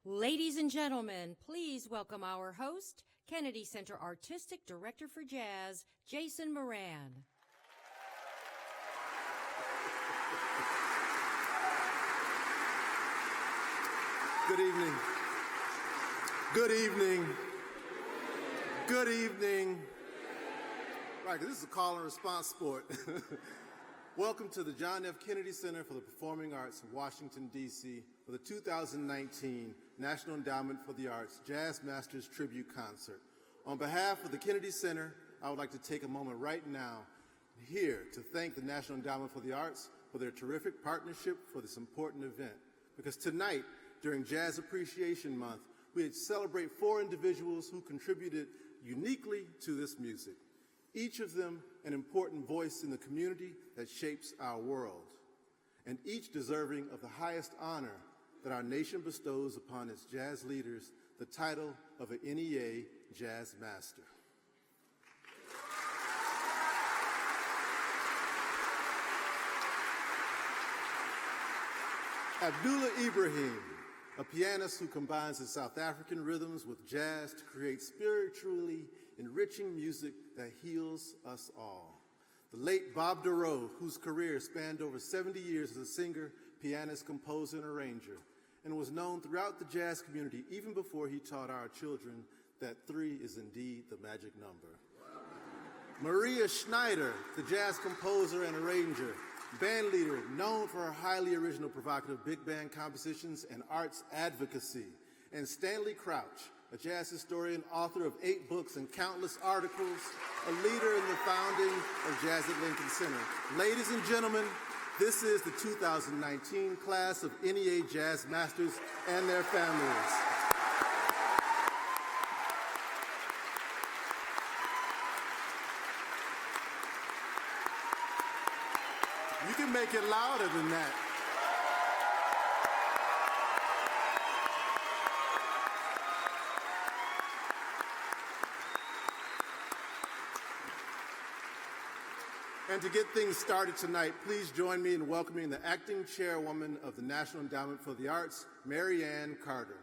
Ladies and gentlemen, please welcome our host, Kennedy Center Artistic Director for Jazz, Jason Moran. Good evening. Good evening. Good evening. Right, this is a call and response sport. Welcome to the John F. Kennedy Center for the Performing Arts in Washington, D.C. for the 2019 National Endowment for the Arts Jazz Masters Tribute Concert. On behalf of the Kennedy Center, I would like to take a moment right now here to thank the National Endowment for the Arts for their terrific partnership for this important event. Because tonight, during Jazz Appreciation Month, we celebrate 4 individuals who contributed uniquely to this music, each of them an important voice in the community that shapes our world, and each deserving of the highest honor that our nation bestows upon its jazz leaders, the title of an NEA Jazz Master. Abdullah Ibrahim, a pianist who combines his South African rhythms with jazz to create spiritually enriching music that heals us all. The late Bob Dorough, whose career spanned over 70 years as a singer, pianist, composer, and arranger, and was known throughout the jazz community even before he taught our children that 3 is indeed the magic number. Maria Schneider, the jazz composer and arranger, band leader known for her highly original provocative big band compositions and arts advocacy, and Stanley Crouch, a jazz historian, author of 8 books and countless articles, a leader in the founding of Jazz at Lincoln Center. Ladies and gentlemen, this is the 2019 class of NEA Jazz Masters and their families. You can make it louder than that. And to get things started tonight, please join me in welcoming the acting chairwoman of the National Endowment for the Arts, Mary Ann Carter.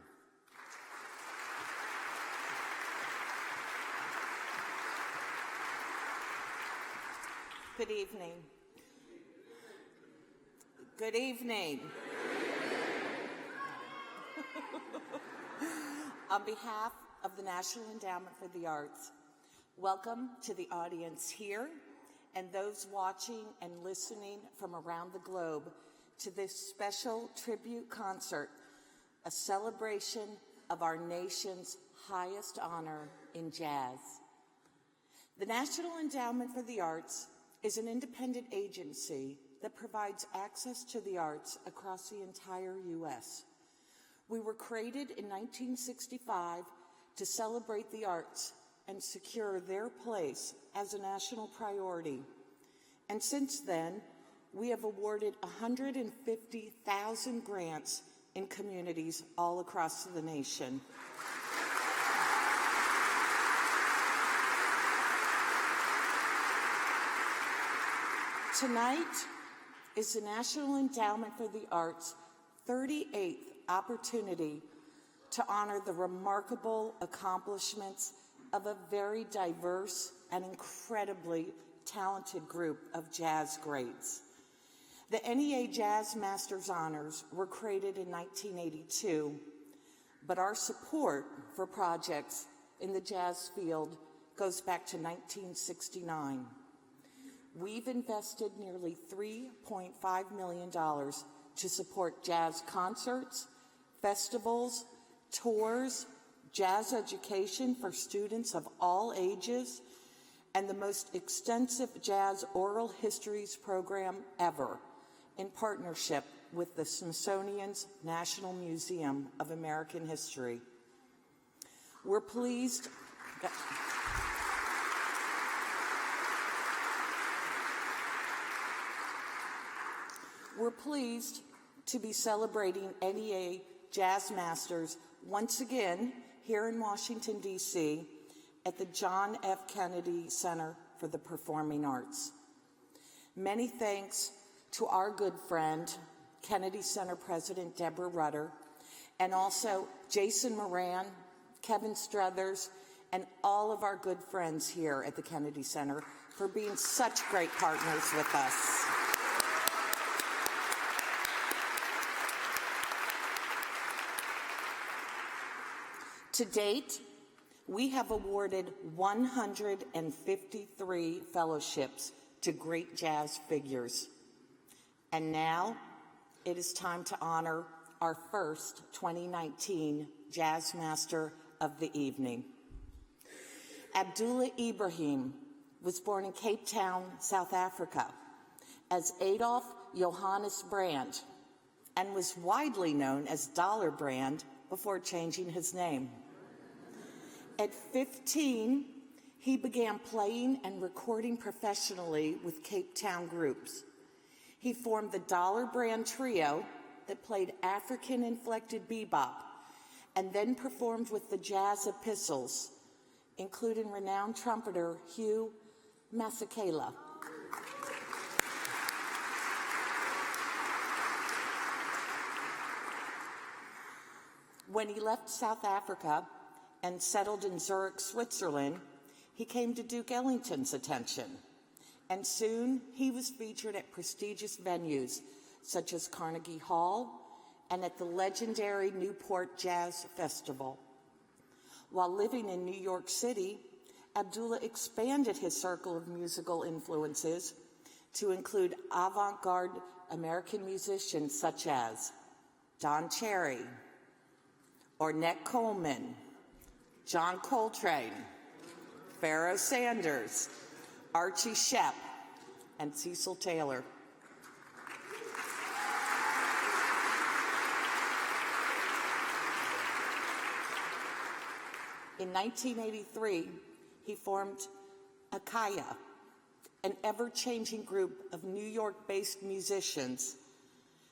Good evening. Good evening. On behalf of the National Endowment for the Arts, welcome to the audience here and those watching and listening from around the globe to this special tribute concert, a celebration of our nation's highest honor in jazz. The National Endowment for the Arts is an independent agency that provides access to the arts across the entire U.S. We were created in 1965 to celebrate the arts and secure their place as a national priority. And since then, we have awarded 150,000 grants in communities all across the nation. Tonight is the National Endowment for the Arts' 38th opportunity to honor the remarkable accomplishments of a very diverse and incredibly talented group of jazz greats. The NEA Jazz Masters Honors were created in 1982, but our support for projects in the jazz field goes back to 1969. We've invested nearly $3.5 million to support jazz concerts, festivals, tours, jazz education for students of all ages, and the most extensive jazz oral histories program ever in partnership with the Smithsonian's National Museum of American History. We're pleased to be celebrating NEA Jazz Masters once again here in Washington, D.C. at the John F. Kennedy Center for the Performing Arts. Many thanks to our good friend, Kennedy Center President Deborah Rutter, and also Jason Moran, Kevin Struthers, and all of our good friends here at the Kennedy Center for being such great partners with us. To date, we have awarded 153 fellowships to great jazz figures. And now it is time to honor our first 2019 Jazz Master of the Evening. Abdullah Ibrahim was born in Cape Town, South Africa, as Adolf Johannes Brand, and was widely known as Dollar Brand before changing his name. At 15, he began playing and recording professionally with Cape Town groups. He formed the Dollar Brand Trio that played African-inflected bebop, and then performed with the Jazz Epistles, including renowned trumpeter Hugh Masekela. When he left South Africa and settled in Zurich, Switzerland, he came to Duke Ellington's attention, and soon he was featured at prestigious venues such as Carnegie Hall and at the legendary Newport Jazz Festival. While living in New York City, Abdullah expanded his circle of musical influences to include avant-garde American musicians such as Don Cherry, Ornette Coleman, John Coltrane, Pharoah Sanders, Archie Shepp, and Cecil Taylor. In 1983, he formed Akaya, an ever-changing group of New York-based musicians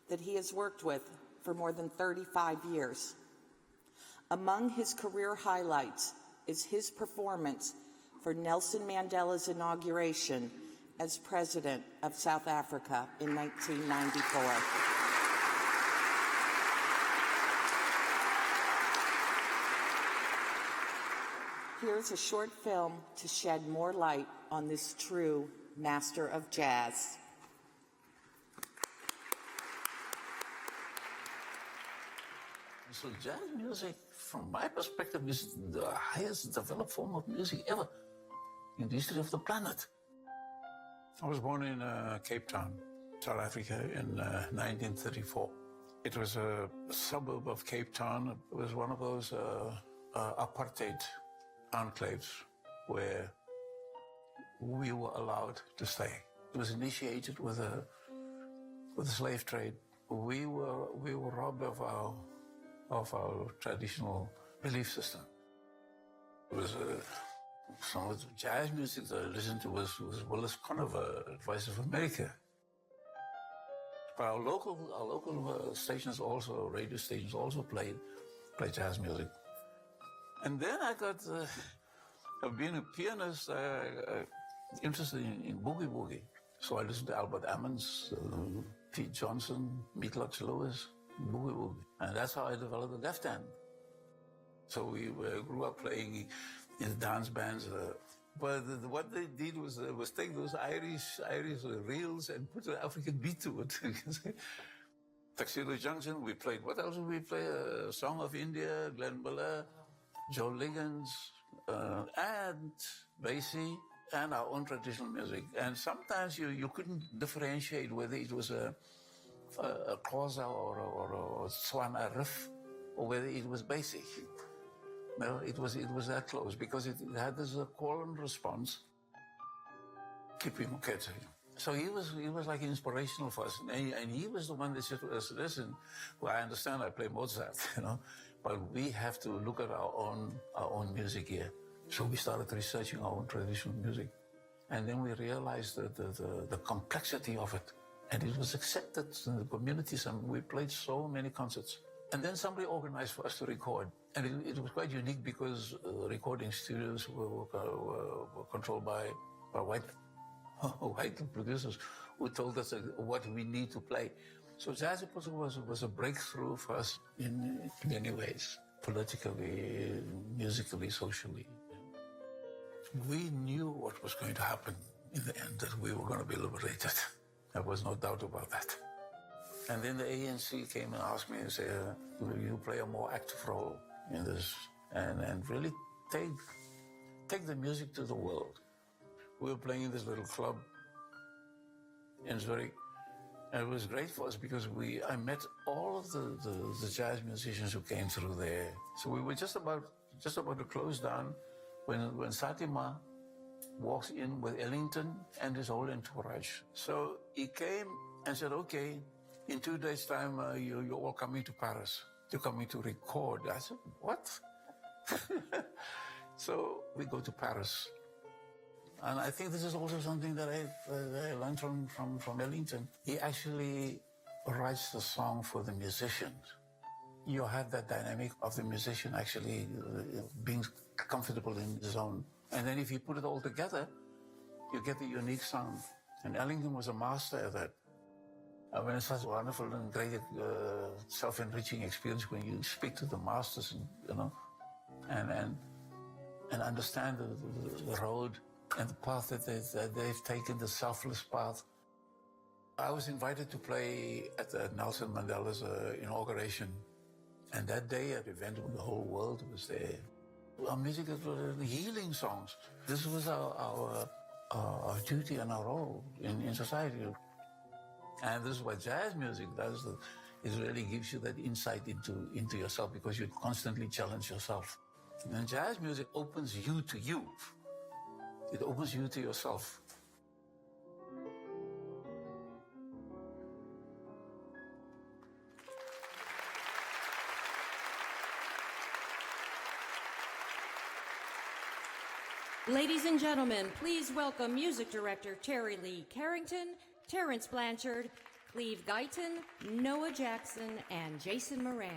that he has worked with for more than 35 years. Among his career highlights is his performance for Nelson Mandela's inauguration as President of South Africa in 1994. Here's a short film to shed more light on this true master of jazz. So jazz music, from my perspective, is the highest developed form of music ever in the history of the planet. I was born in Cape Town, South Africa in 1934. It was a suburb of Cape Town. It was one of those apartheid enclaves where we were allowed to stay. It was initiated with the slave trade. We were robbed of our traditional belief system. It was some of the jazz music that I listened to was Willis Conover, Voice of America. But our local stations also, radio stations also play jazz music. And then I got, being a pianist, interested in boogie. So I listened to Albert Ammons, Pete Johnson, Meatloaf Lewis, boogie. And that's how I developed the left hand. So we grew up playing in dance bands. But what they did was take those Irish reels and put an African beat to it. Tuxedo Junction, we played. What else did we play? Song of India, Glenn Miller, Joe Liggins, and Basie, and our own traditional music. And sometimes you couldn't differentiate whether it was a Xhosa or a Tswana riff, or whether it was basic. No, it was that close, because it had this call and response. Kippie Moeketsi. So he was like inspirational for us, and he was the one that said to us, "Listen, well, I understand I play Mozart, but we have to look at our own music here." So we started researching our own traditional music, and then we realized the complexity of it, and it was accepted in the communities, and we played so many concerts. And then somebody organized for us to record, and it was quite unique because recording studios were controlled by white producers who told us what we need to play. So jazz was a breakthrough for us in many ways, politically, musically, socially. We knew what was going to happen in the end, that we were going to be liberated. There was no doubt about that. And then the ANC came and asked me and said, will you play a more active role in this and really take the music to the world. We were playing in this little club in Zurich. And it was great for us because I met all of the jazz musicians who came through there. So we were just about to close down when Satima walks in with Ellington and his whole entourage. So he came and said, okay, in 2 days' time, you're all coming to Paris. You're coming to record. I said, what? So we go to Paris. And I think this is also something that I learned from Ellington. He actually writes the song for the musicians. You have that dynamic of the musician actually being comfortable in his own. And then if you put it all together, you get the unique sound. And Ellington was a master at that. I mean, it's such a wonderful and great self-enriching experience when you speak to the masters, and understand the road and the path that they've taken, the selfless path. I was invited to play at Nelson Mandela's inauguration. And that day at the event, the whole world was there. Our music was healing songs. This was our duty and our role in society. And this is what jazz music does. It really gives you that insight into yourself because you constantly challenge yourself. And jazz music opens you to you. It opens you to yourself. Ladies and gentlemen, please welcome music director Terri Lee Carrington, Terence Blanchard, Cleave Guyton, Noah Jackson, and Jason Moran.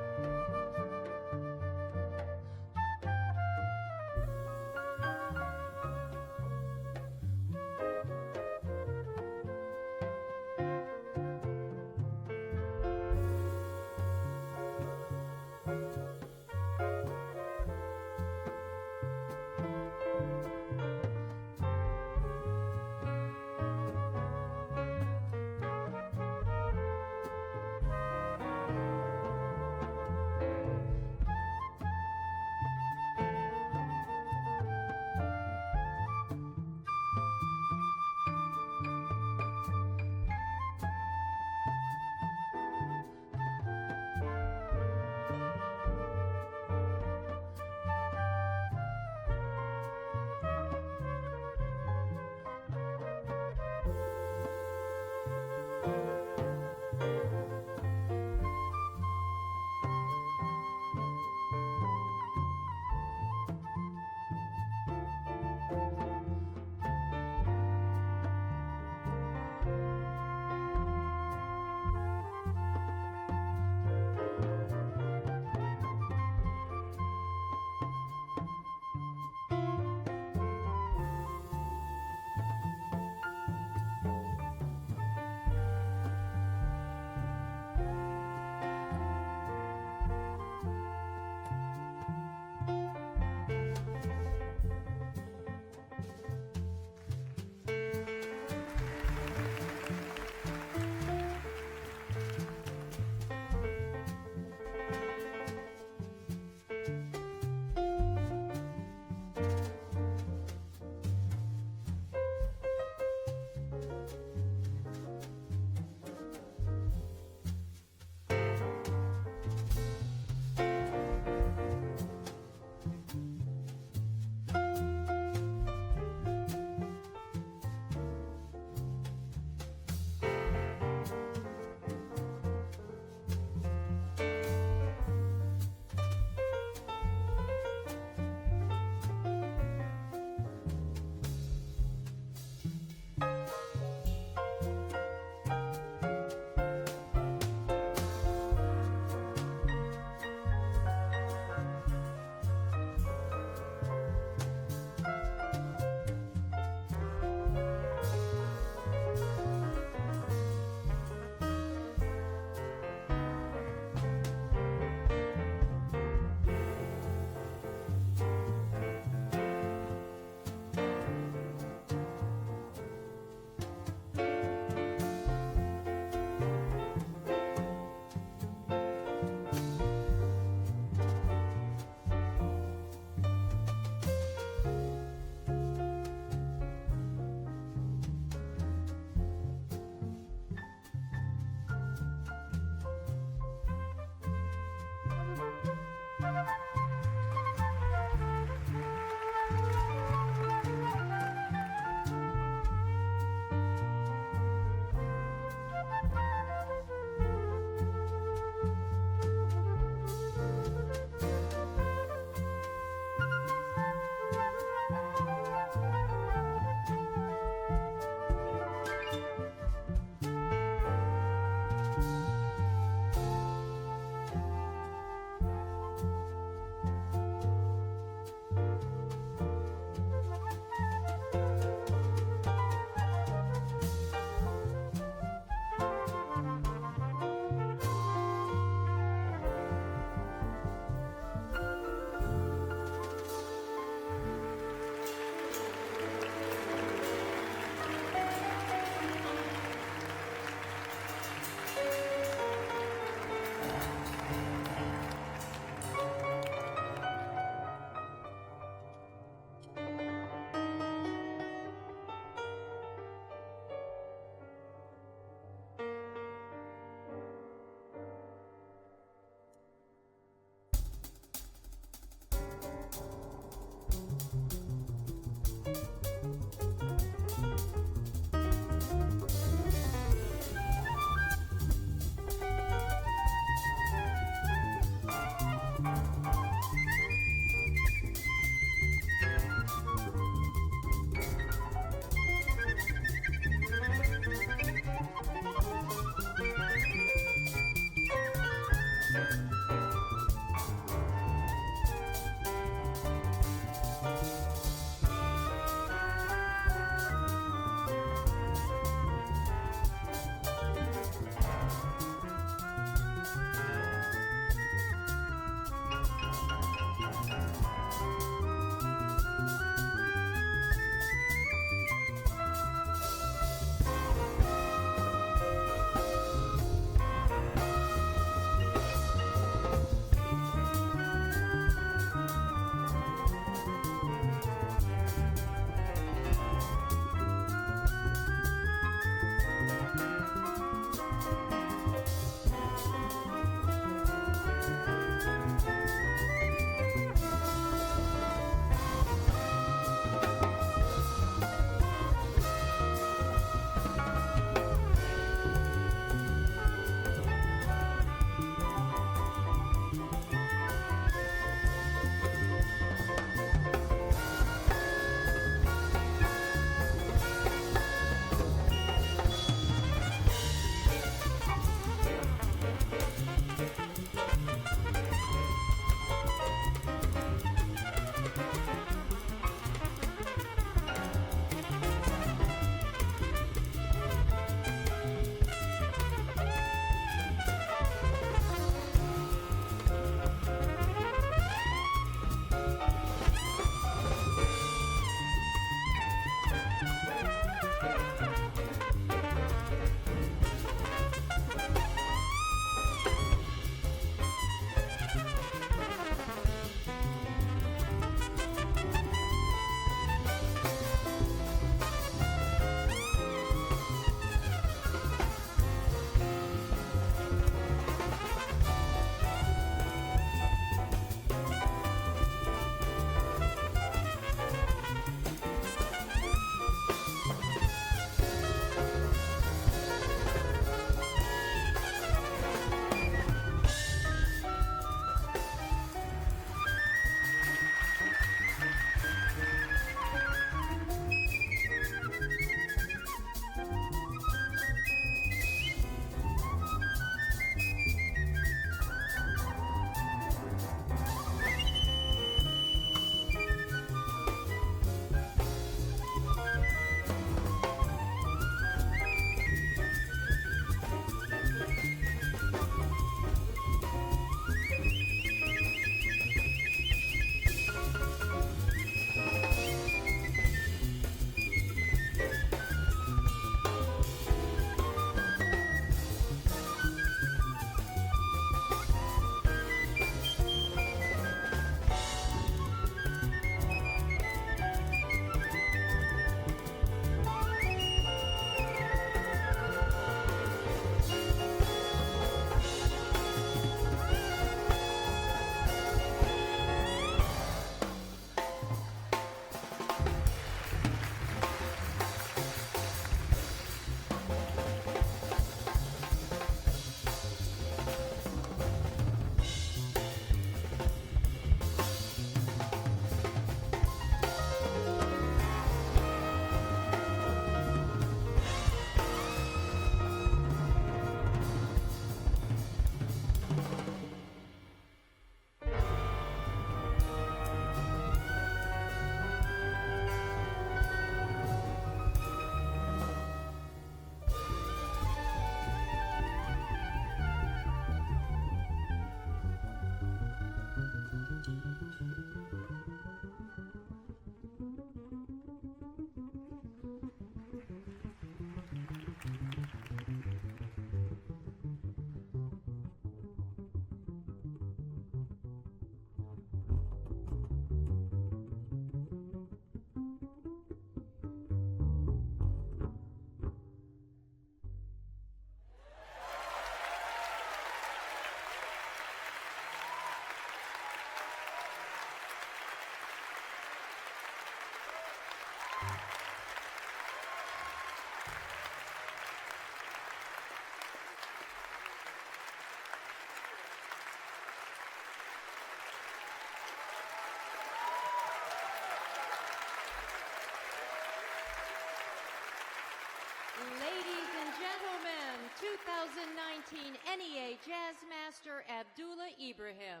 2019 NEA Jazz Master Abdullah Ibrahim.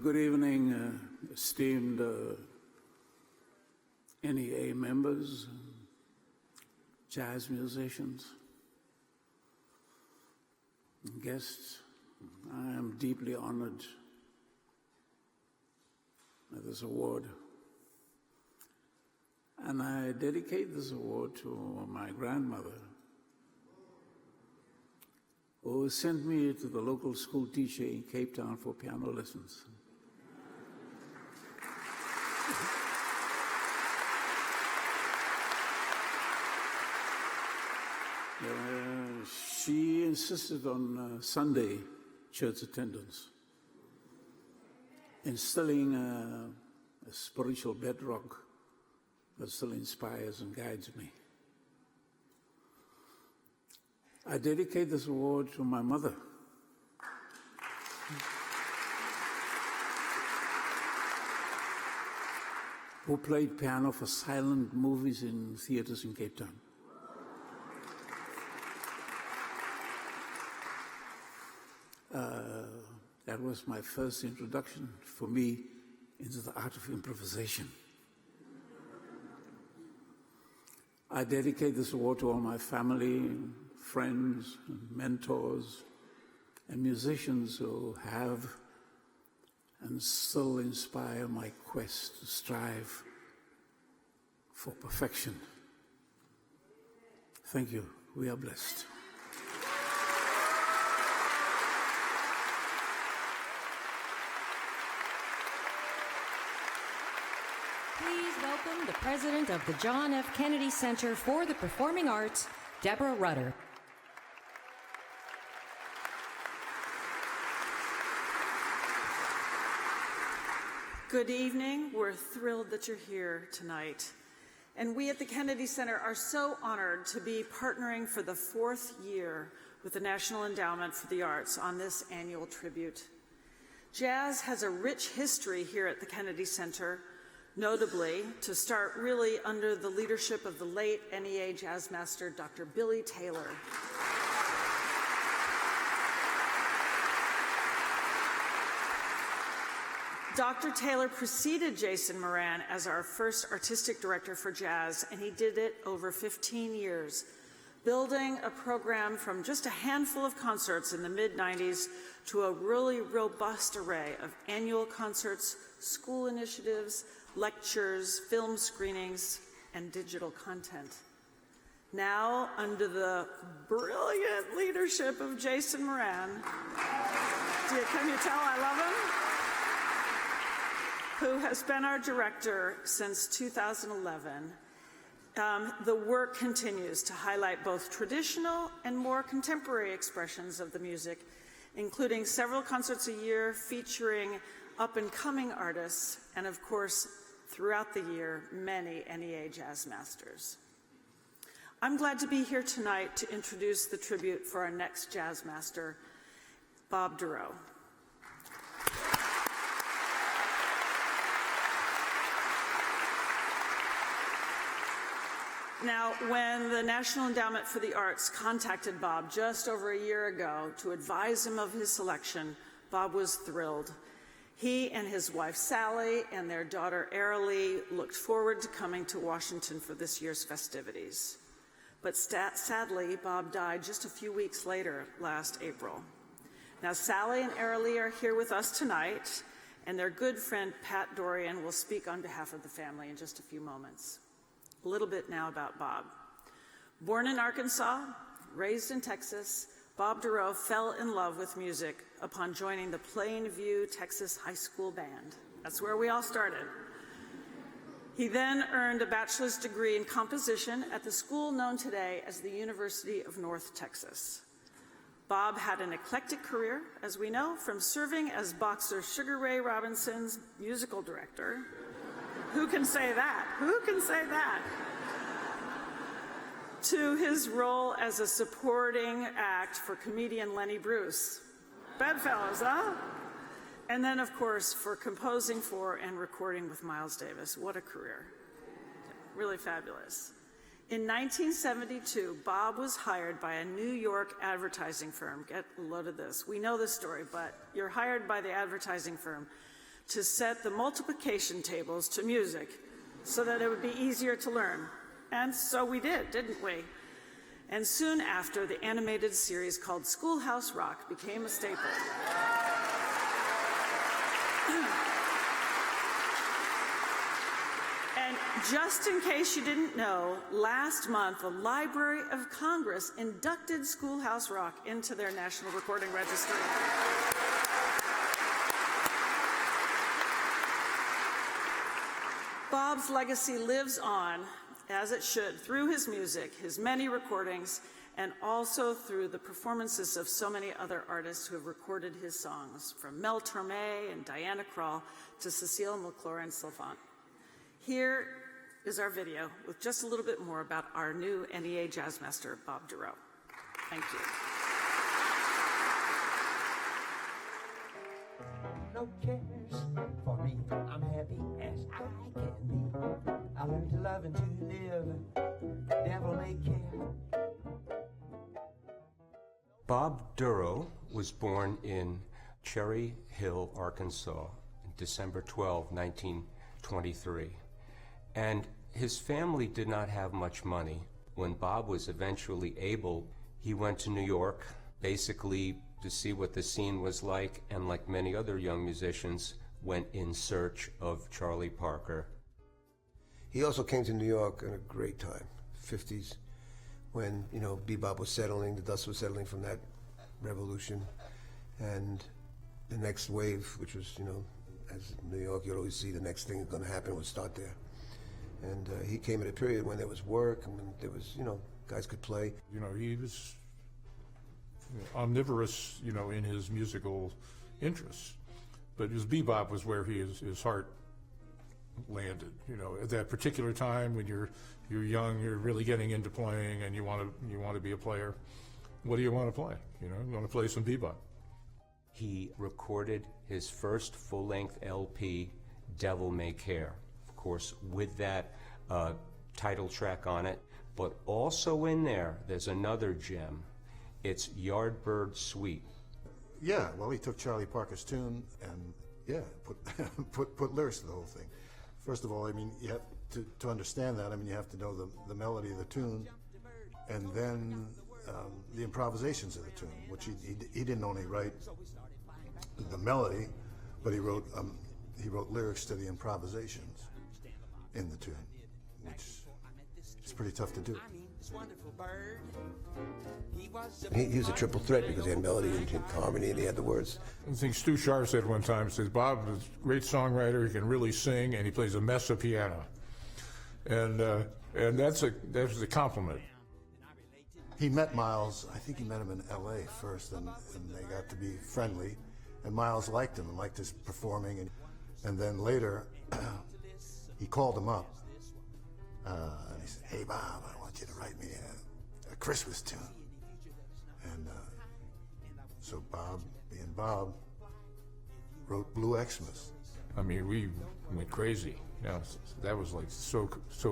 Good evening, esteemed NEA members, jazz musicians, and guests. I am deeply honored by this award. And I dedicate this award to my grandmother, who sent me to the local school teacher in Cape Town for piano lessons. She insisted on Sunday church attendance, instilling a spiritual bedrock that still inspires and guides me. I dedicate this award to my mother, who played piano for silent movies in theaters in Cape Town. That was my first introduction for me into the art of improvisation. I dedicate this award to all my family, friends, and mentors, and musicians who have and still inspire my quest to strive for perfection. Thank you. We are blessed. Please welcome the president of the John F. Kennedy Center for the Performing Arts, Deborah Rutter. Good evening. We're thrilled that you're here tonight. And we at the Kennedy Center are so honored to be partnering for the 4th year with the National Endowment for the Arts on this annual tribute. Jazz has a rich history here at the Kennedy Center, notably to start really under the leadership of the late NEA jazz master, Dr. Billy Taylor. Dr. Taylor preceded Jason Moran as our first artistic director for jazz, and he did it over 15 years, building a program from just a handful of concerts in the mid-90s to a really robust array of annual concerts, school initiatives, lectures, film screenings, and digital content. Now, under the brilliant leadership of Jason Moran, can you tell I love him? Who has been our director since 2011. The work continues to highlight both traditional and more contemporary expressions of the music, including several concerts a year featuring up-and-coming artists, and of course, throughout the year, many NEA jazz masters. I'm glad to be here tonight to introduce the tribute for our next jazz master, Bob Dorough. Now, when the National Endowment for the Arts contacted Bob just over a year ago to advise him of his selection, Bob was thrilled. He and his wife Sally and their daughter Arilee looked forward to coming to Washington for this year's festivities. But sadly, Bob died just a few weeks later, last April. Now, Sally and Arilee are here with us tonight, and their good friend Pat Dorian will speak on behalf of the family in just a few moments. A little bit now about Bob. Born in Arkansas, raised in Texas, Bob Dorough fell in love with music upon joining the Plainview, Texas High School Band. That's where we all started. He then earned a bachelor's degree in composition at the school known today as the University of North Texas. Bob had an eclectic career, as we know, from serving as boxer Sugar Ray Robinson's musical director. Who can say that? Who can say that? To his role as a supporting act for comedian Lenny Bruce. Bedfellows, huh? And then, of course, for composing for and recording with Miles Davis. What a career. Really fabulous. In 1972, Bob was hired by a New York advertising firm. Get a load of this. We know this story, but you're hired by the advertising firm to set the multiplication tables to music so that it would be easier to learn. And so we did, didn't we? And soon after, the animated series called Schoolhouse Rock became a staple. And just in case you didn't know, last month, the Library of Congress inducted Schoolhouse Rock into their National Recording Registry. Bob's legacy lives on, as it should, through his music, his many recordings, and also through the performances of so many other artists who have recorded his songs, from Mel Torme and Diana Krall to Cecile McClure and Sylvant. Here is our video with just a little bit more about our new NEA jazz master, Bob Dorough. Thank you. No cares for me, I'm happy as I can be. I learned to love and to live, devil may care. Bob Dorough was born in Cherry Hill, Arkansas, December 12, 1923. And his family did not have much money. When Bob was eventually able, he went to New York, basically to see what the scene was like, and like many other young musicians, went in search of Charlie Parker. He also came to New York at a great time, 50s, when, you know, bebop was settling, the dust was settling from that revolution. And the next wave, which was, you know, as in New York, you'd always see the next thing that's going to happen would start there. And he came at a period when there was work, and when there was, you know, guys could play. You know, he was omnivorous, you know, in his musical interests. But his bebop was where his heart landed. You know, at that particular time when you're young, you're really getting into playing, and you want to be a player. What do you want to play? You know, you want to play some bebop. He recorded his first full-length LP, Devil May Care, of course, with that title track on it. But also in there, there's another gem. It's Yardbird Suite. Yeah, well, he took Charlie Parker's tune and, yeah, put lyrics to the whole thing. First of all, I mean, you have to understand that, I mean, you have to know the melody of the tune, and then the improvisations of the tune, which he didn't only write the melody, but he wrote lyrics to the improvisations in the tune, which is pretty tough to do. He was a triple threat because he had melody and harmony, and he had the words. I think Stu Sharp said one time, says, Bob is a great songwriter, he can really sing, and he plays a mess of piano. And that's a compliment. He met Miles, I think he met him in LA first, and they got to be friendly, and Miles liked him and liked his performing, and then later he called him up and he said, hey Bob, I want you to write me a Christmas tune. And so Bob, being Bob, wrote Blue Xmas. I mean, we went crazy. You know, that was like so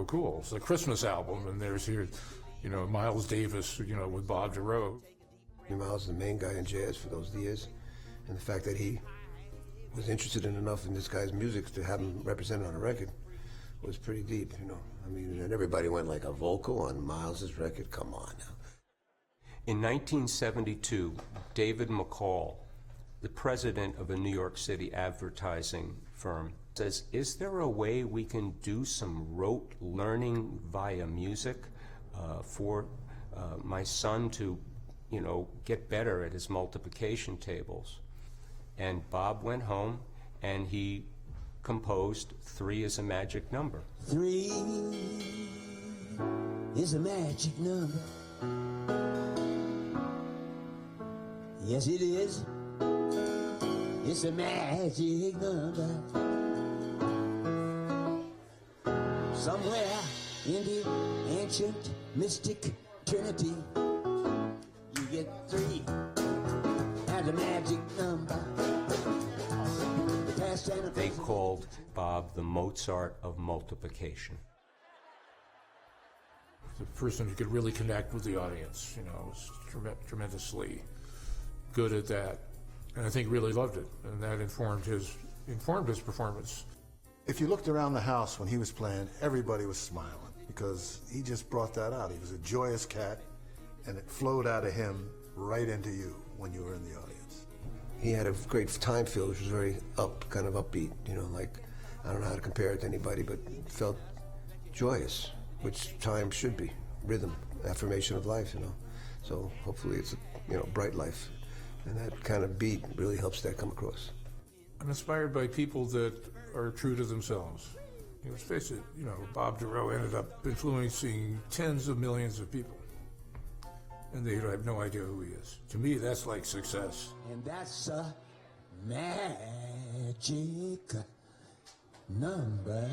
cool. It's a Christmas album, and there's here, you know, Miles Davis, you know, with Bob Dorough. Miles is the main guy in jazz for those years, and the fact that he was interested in enough in this guy's music to have him represented on a record was pretty deep, you know. I mean, and everybody went like a vocal on Miles's record. Come on now. In 1972, David McCall, the president of a New York City advertising firm, says, is there a way we can do some rote learning via music for my son to, you know, get better at his multiplication tables? And Bob went home and he composed 3 is a Magic Number. 3 is a magic number. Yes, it is. It's a magic number. Somewhere in the ancient mystic trinity, you get 3 as a magic number. They called Bob the Mozart of multiplication. The person who could really connect with the audience, you know, was tremendously good at that, and I think really loved it, and that informed his performance. If you looked around the house when he was playing, everybody was smiling because he just brought that out. He was a joyous cat, and it flowed out of him right into you when you were in the audience. He had a great time feel, which was very kind of upbeat, you know, like, I don't know how to compare it to anybody, but felt joyous, which time should be. Rhythm, affirmation of life, you know. So hopefully it's a, you know, bright life. And that kind of beat really helps that come across. I'm inspired by people that are true to themselves. You know, let's face it, you know, Bob Dorough ended up influencing tens of millions of people. And they have no idea who he is. To me, that's like success. And that's a magic number.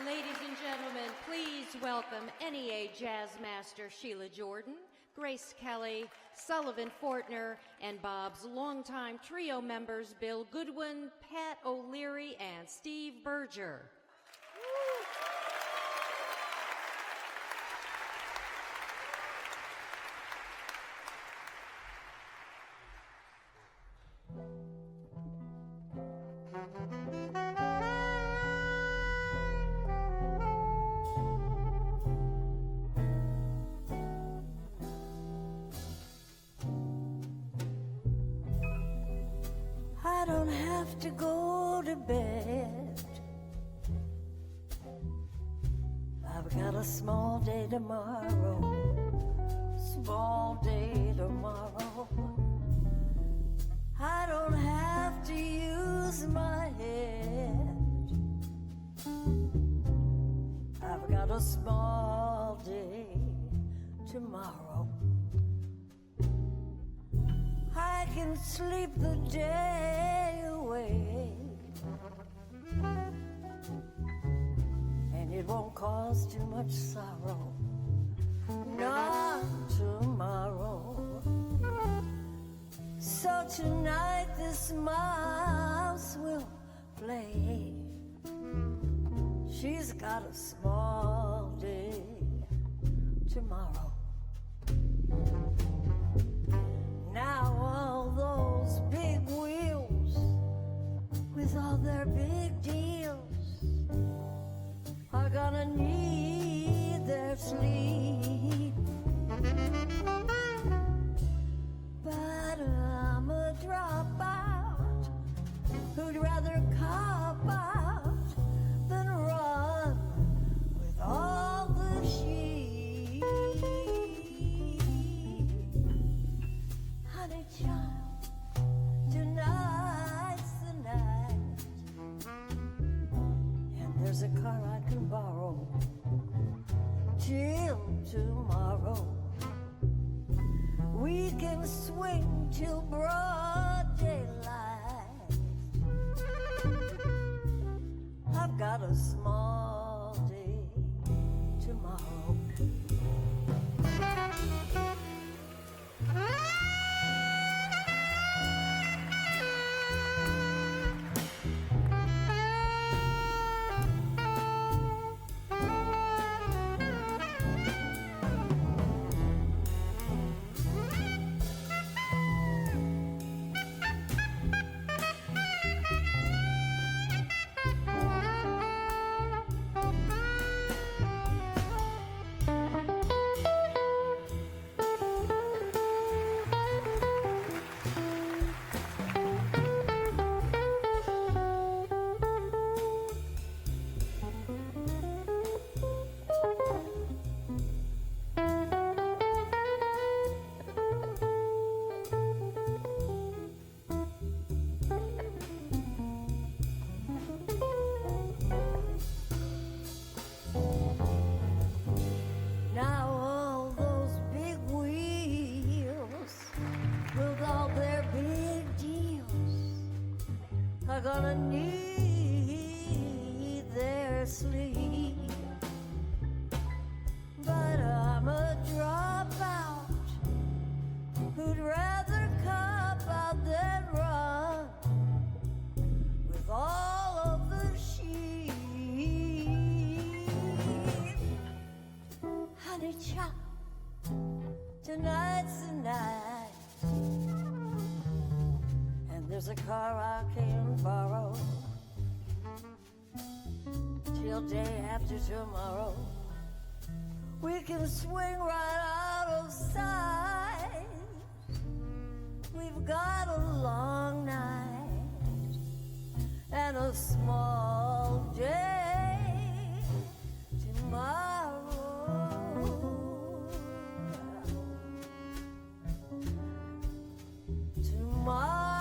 Ladies and gentlemen, please welcome NEA Jazz Master Sheila Jordan, Grace Kelly, Sullivan Fortner, and Bob's longtime trio members Bill Goodwin, Pat O'Leary, and Steve Berger. I don't have to go to bed. I've got a small day tomorrow. Small day tomorrow. I don't have to use my head. I've got a small day tomorrow. I can sleep the day away, and it won't cause too much sorrow. Not tomorrow. So tonight this mouse will play. She's got a small day tomorrow. Now all those big wheels with all their big deals are gonna need their sleep. But I'm a dropout who'd rather cop out than run with all the sheep. Honey child, tonight's the night, and there's a car I can borrow till tomorrow. We can swing till broad daylight. I've got a small are gonna need their sleep. But I'm a dropout who'd rather cop out than run with all of the sheep. Honey chop, tonight's the night, and there's a car I can borrow till day after tomorrow. We can swing right out of sight. We've got a long night and a small day tomorrow. Tomorrow.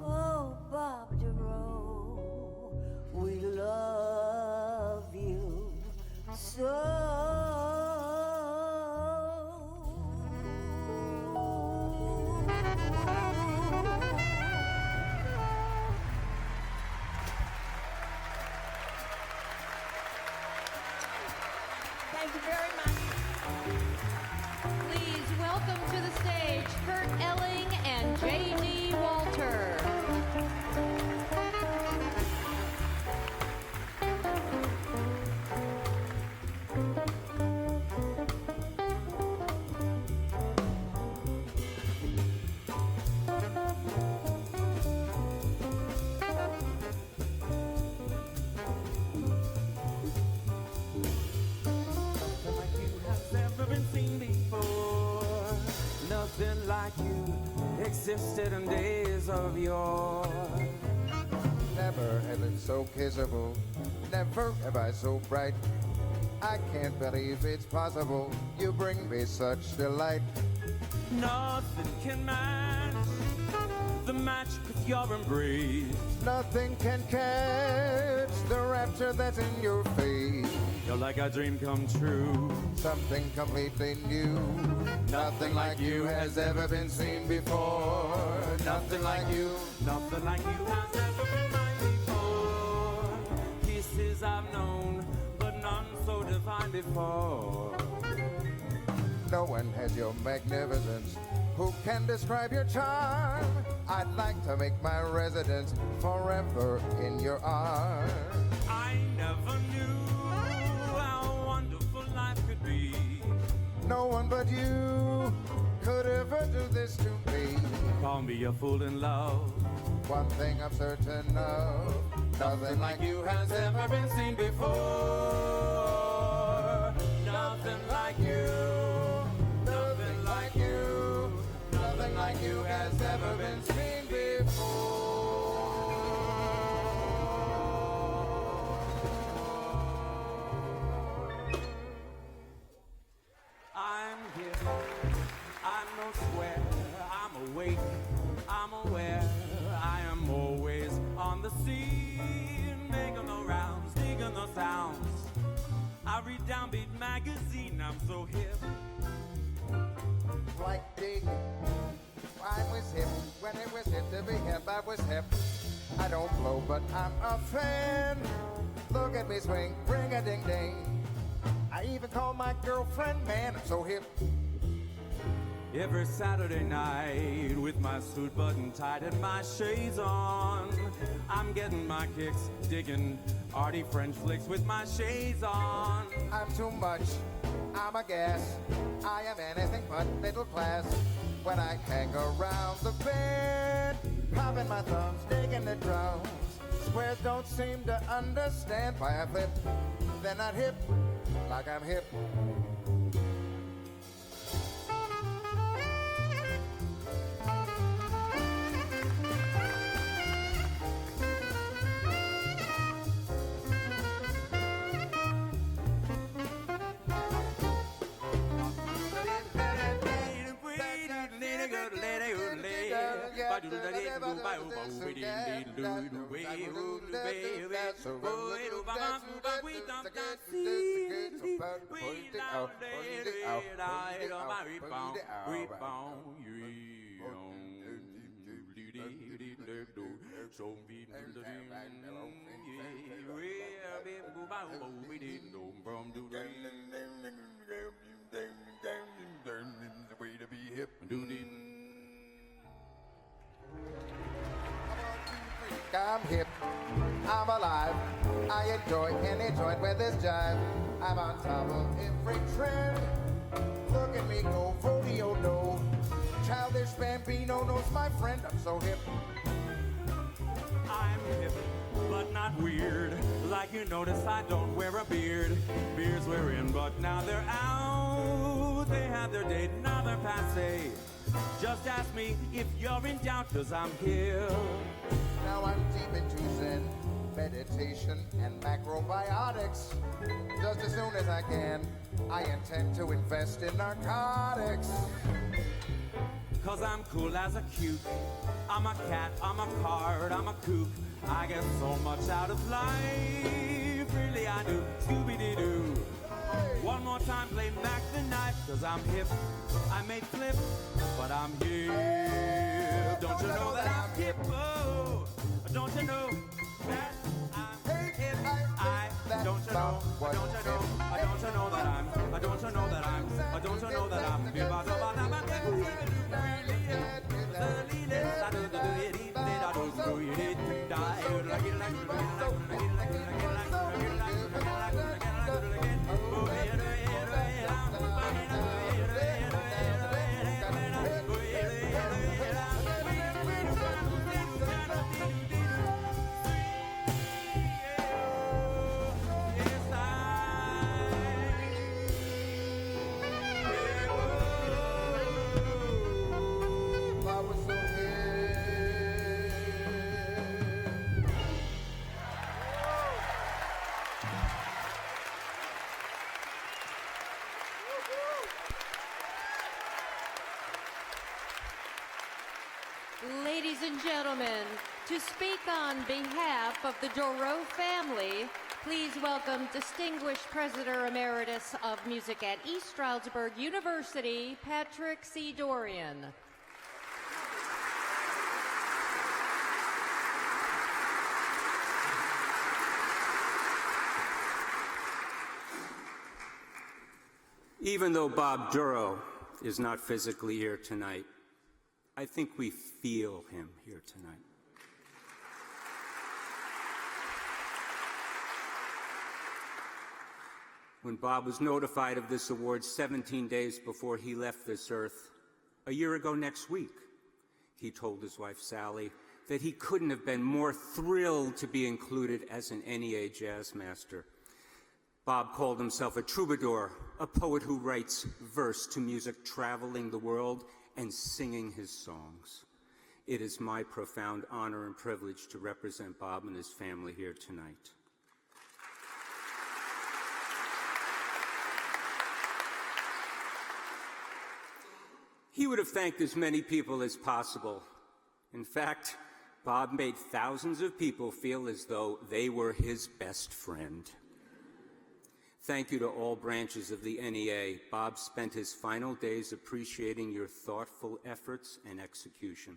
Oh, Bob Dorough, we love you so. Thank you very much. Please welcome to the stage Kurt Elling and J.D. Walter. Nothing like you existed in days of yore. Never have been so kissable, never have I so bright. I can't believe it's possible, you bring me such delight. Nothing can match the match with your embrace. Nothing can catch the rapture that's in your face. You're like a dream come true, something completely new. Nothing like you has ever been seen before. Nothing like you. Nothing like you has ever been mine before. Kisses I've known, but none so divine before. No one has your magnificence. Who can describe your charm? I'd like to make my residence forever in your arms. I never knew how wonderful life could be. No one but you could ever do this to me. Call me a fool in love. One thing I'm certain of, nothing like you has ever been seen before. Nothing like you, nothing like you, nothing like you has ever been seen before. I'm here, I'm no square, I'm awake, I'm aware, I am always on the scene, making the rounds, digging the sounds. I read Downbeat magazine, I'm so hip. Like digging, I was hip when it was hip to be hip, I was hip. I don't blow, but I'm a fan. Look at me swing, ring a ding ding. I even call my girlfriend man, I'm so hip. Every Saturday night with my suit buttoned tight and my shades on, I'm getting my kicks, digging arty French flicks with my shades on. I'm too much, I'm a gas, I am anything but middle class. When I hang around the bed, popping my thumbs, digging the drums. Squares don't seem to understand why I flip. They're not hip, like I'm hip. I'm hip, I'm alive, I enjoy any joint where there's jive. I'm on top of every trend. Look at me go, rodeo no. Childish Bambino knows my friend, I'm so hip. I'm hip, but not weird. Like you notice, I don't wear a beard. Beards were in, but now they're out. They have their date, now they're passé. Just ask me if you're in doubt, cause I'm here. Now I'm deep into Zen, meditation, and macrobiotics. Just as soon as I can, I intend to invest in narcotics. Cause I'm cool as a cute. I'm a cat, I'm a card, I'm a kook. I get so much out of life, really I do. Scooby-Doo. One more time, play back the knife, cause I'm hip. I may flip, but I'm hip. Don't you know that I'm hip? Oh, don't you know that I'm hip? Don't you know? Don't you know? Don't you know that I'm? Don't you know that I'm? Don't you know that I'm hip? Ladies and gentlemen, to speak on behalf of the Dorough family, please welcome Distinguished President Emeritus of Music at East Stroudsburg University, Patrick C. Dorian. Even though Bob Dorough is not physically here tonight, I think we feel him here tonight. When Bob was notified of this award 17 days before he left this earth, a year ago next week, he told his wife Sally that he couldn't have been more thrilled to be included as an NEA jazz master. Bob called himself a troubadour, a poet who writes verse to music traveling the world and singing his songs. It is my profound honor and privilege to represent Bob and his family here tonight. He would have thanked as many people as possible. In fact, Bob made thousands of people feel as though they were his best friend. Thank you to all branches of the NEA. Bob spent his final days appreciating your thoughtful efforts and execution.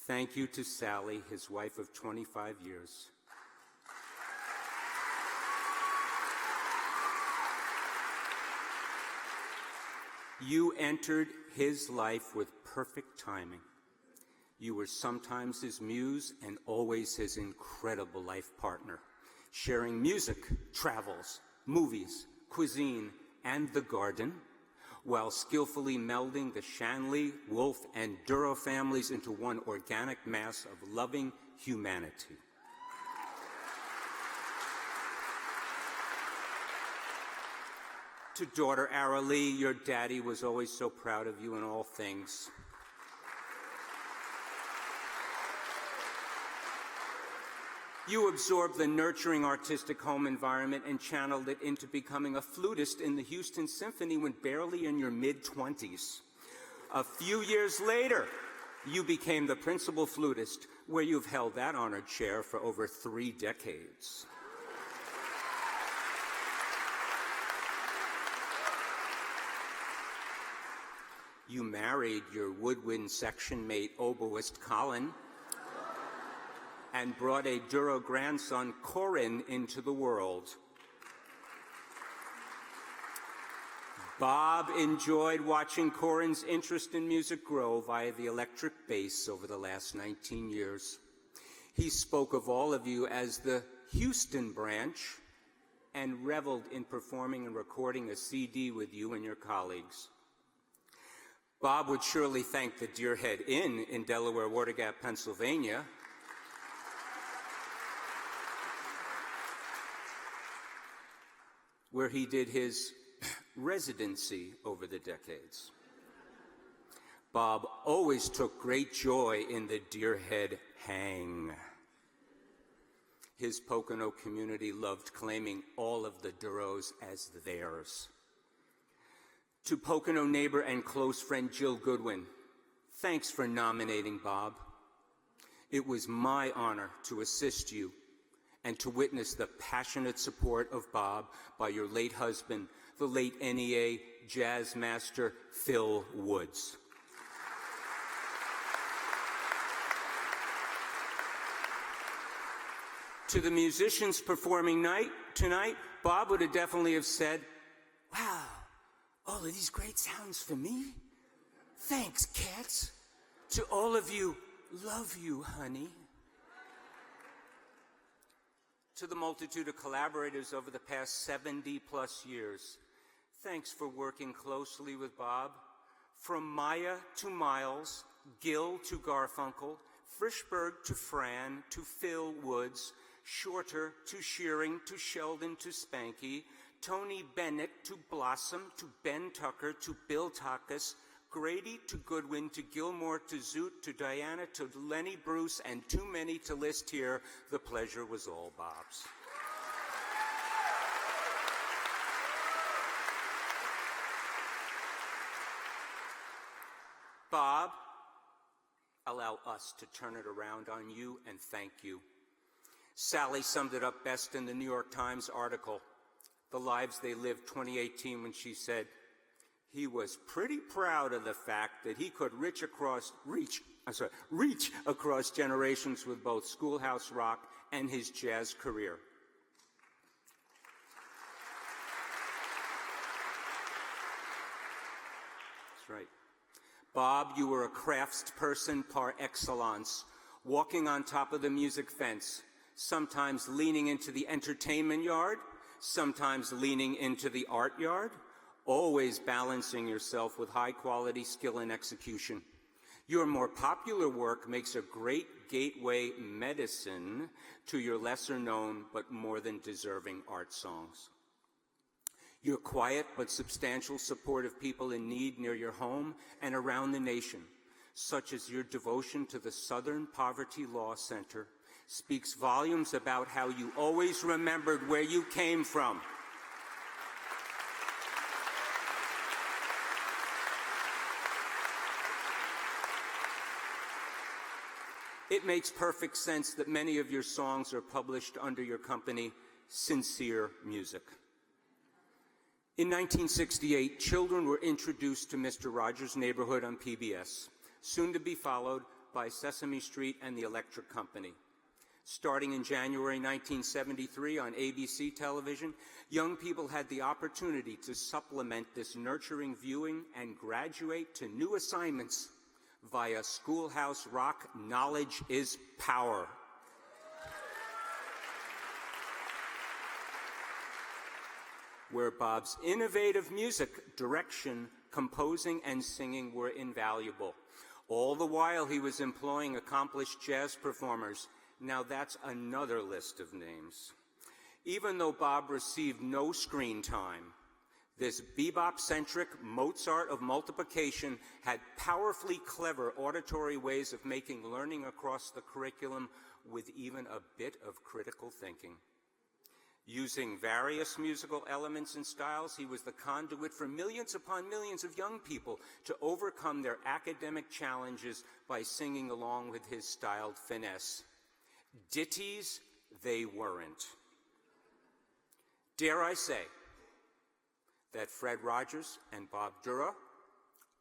Thank you to Sally, his wife of 25 years. You entered his life with perfect timing. You were sometimes his muse and always his incredible life partner, sharing music, travels, movies, cuisine, and the garden, while skillfully melding the Shanley, Wolfe, and Dorough families into one organic mass of loving humanity. To daughter Aralee, your daddy was always so proud of you in all things. You absorbed the nurturing artistic home environment and channeled it into becoming a flutist in the Houston Symphony when barely in your mid-20s. A few years later, You became the principal flutist, where you've held that honored chair for over 3 decades. You married your woodwind section mate oboist Colin and brought a Dorough grandson Corin into the world. Bob enjoyed watching Corin's interest in music grow via the electric bass over the last 19 years. He spoke of all of you as the Houston branch and reveled in performing and recording a CD with you and your colleagues. Bob would surely thank the Deerhead Inn in Delaware Water Gap, Pennsylvania, where he did his residency over the decades. Bob always took great joy in the Deerhead Hang. His Pocono community loved claiming all of the Duroughs as theirs. To Pocono neighbor and close friend Jill Goodwin, thanks for nominating Bob. It was my honor to assist you and to witness the passionate support of Bob by your late husband, the late NEA jazz master Phil Woods. To the musicians performing tonight, Bob would have definitely have said, "Wow, all of these great sounds for me? Thanks, cats. To all of you, love you, honey." To the multitude of collaborators over the past 70-plus years, thanks for working closely with Bob. From Maya to Miles, Gil to Garfunkel, Frischberg to Fran to Phil Woods, Shorter to Shearing to Sheldon to Spanky, Tony Bennett to Blossom to Ben Tucker to Bill Takas, Grady to Goodwin to Gilmore to Zoot to Diana to Lenny Bruce, and too many to list here. The pleasure was all Bob's. Bob, allow us to turn it around on you and thank you. Sally summed it up best in the New York Times article, The Lives They Lived 2018, when she said, he was pretty proud of the fact that he could reach across generations with both Schoolhouse Rock and his jazz career. That's right. Bob, you were a craftsperson par excellence, walking on top of the music fence, sometimes leaning into the entertainment yard, sometimes leaning into the art yard, always balancing yourself with high-quality skill and execution. Your more popular work makes a great gateway medicine to your lesser-known but more than deserving art songs. Your quiet but substantial support of people in need near your home and around the nation, such as your devotion to the Southern Poverty Law Center, speaks volumes about how you always remembered where you came from. It makes perfect sense that many of your songs are published under your company, Sincere Music. In 1968, children were introduced to Mr. Rogers' Neighborhood on PBS, soon to be followed by Sesame Street and the Electric Company. Starting in January 1973 on ABC television, young people had the opportunity to supplement this nurturing viewing and graduate to new assignments via Schoolhouse Rock Knowledge is Power. Where Bob's innovative music direction, composing, and singing were invaluable. All the while he was employing accomplished jazz performers. Now that's another list of names. Even though Bob received no screen time, this bebop-centric Mozart of multiplication had powerfully clever auditory ways of making learning across the curriculum with even a bit of critical thinking. Using various musical elements and styles, he was the conduit for millions upon millions of young people to overcome their academic challenges by singing along with his styled finesse. Ditties, they weren't. Dare I say that Fred Rogers and Bob Dorough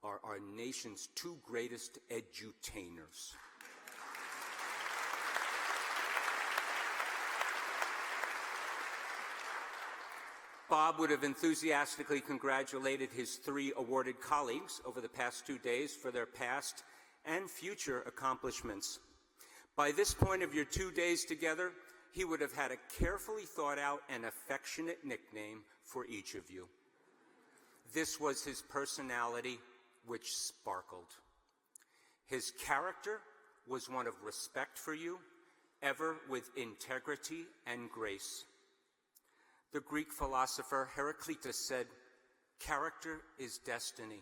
are our nation's two greatest edutainers. Bob would have enthusiastically congratulated his 3 awarded colleagues over the past 2 days for their past and future accomplishments. By this point of your 2 days together, he would have had a carefully thought out and affectionate nickname for each of you. This was his personality, which sparkled. His character was one of respect for you, ever with integrity and grace. The Greek philosopher Heraclitus said, "Character is destiny."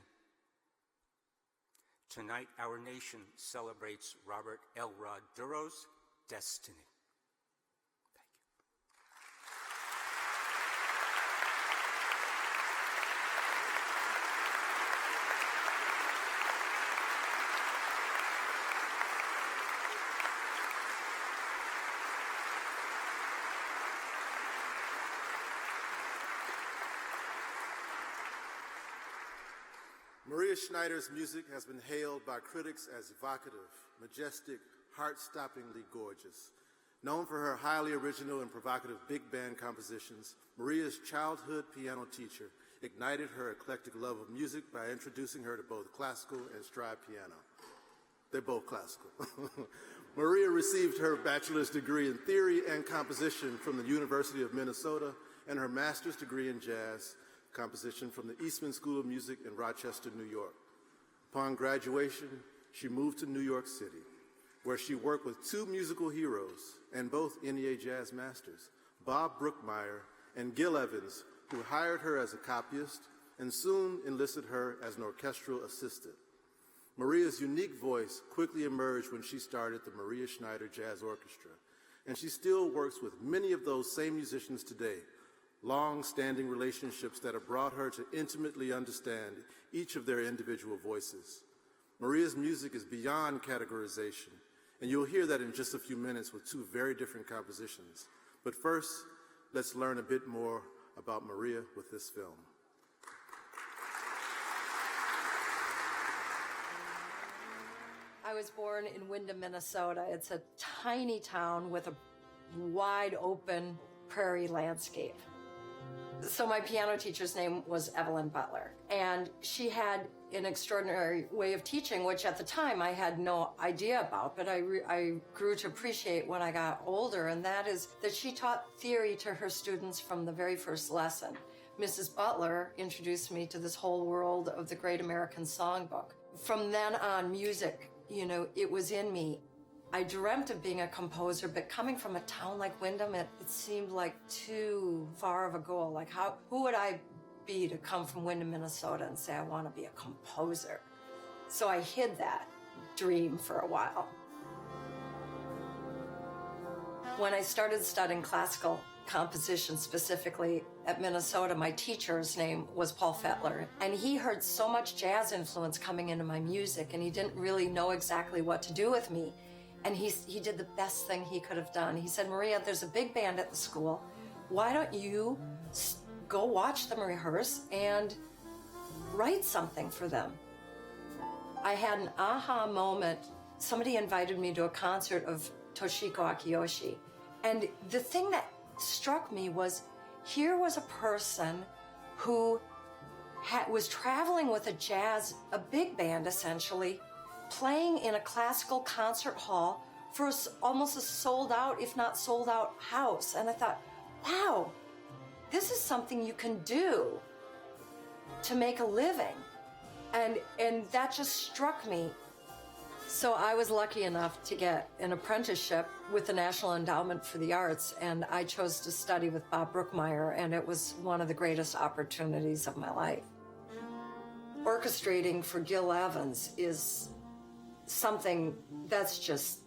Tonight, our nation celebrates Robert Elrod Durough's destiny. Maria Schneider's music has been hailed by critics as evocative, majestic, heart-stoppingly gorgeous. Known for her highly original and provocative big band compositions, Maria's childhood piano teacher ignited her eclectic love of music by introducing her to both classical and stride piano. They're both classical. Maria received her bachelor's degree in theory and composition from the University of Minnesota and her master's degree in jazz composition from the Eastman School of Music in Rochester, New York. Upon graduation, she moved to New York City, where she worked with 2 musical heroes and both NEA jazz masters, Bob Brookmeyer and Gil Evans, who hired her as a copyist and soon enlisted her as an orchestral assistant. Maria's unique voice quickly emerged when she started the Maria Schneider Jazz Orchestra, and she still works with many of those same musicians today, long-standing relationships that have brought her to intimately understand each of their individual voices. Maria's music is beyond categorization, and you'll hear that in just a few minutes with 2 very different compositions. But first, let's learn a bit more about Maria with this film. I was born in Windham, Minnesota. It's a tiny town with a wide open prairie landscape. So my piano teacher's name was Evelyn Butler, and she had an extraordinary way of teaching, which at the time I had no idea about, but I grew to appreciate when I got older, and that is that she taught theory to her students from the very first lesson. Mrs. Butler introduced me to this whole world of the Great American Songbook. From then on, music, it was in me. I dreamt of being a composer, but coming from a town like Windham, it seemed like too far of a goal. Like, who would I be to come from Windham, Minnesota and say I want to be a composer? So I hid that dream for a while. When I started studying classical composition specifically at Minnesota, my teacher's name was Paul Fettler, and he heard so much jazz influence coming into my music, and he didn't really know exactly what to do with me. And he did the best thing he could have done. He said, "Maria, there's a big band at the school. Why don't you go watch them rehearse and write something for them?" I had an aha moment. Somebody invited me to a concert of Toshiko Akiyoshi. And the thing that struck me was, here was a person who was traveling with a big band essentially, playing in a classical concert hall for almost a sold out, if not sold out, house. And I thought, wow, this is something you can do to make a living. And that just struck me. So I was lucky enough to get an apprenticeship with the National Endowment for the Arts, and I chose to study with Bob Brookmeyer, and it was one of the greatest opportunities of my life. Orchestrating for Gil Evans is something that's just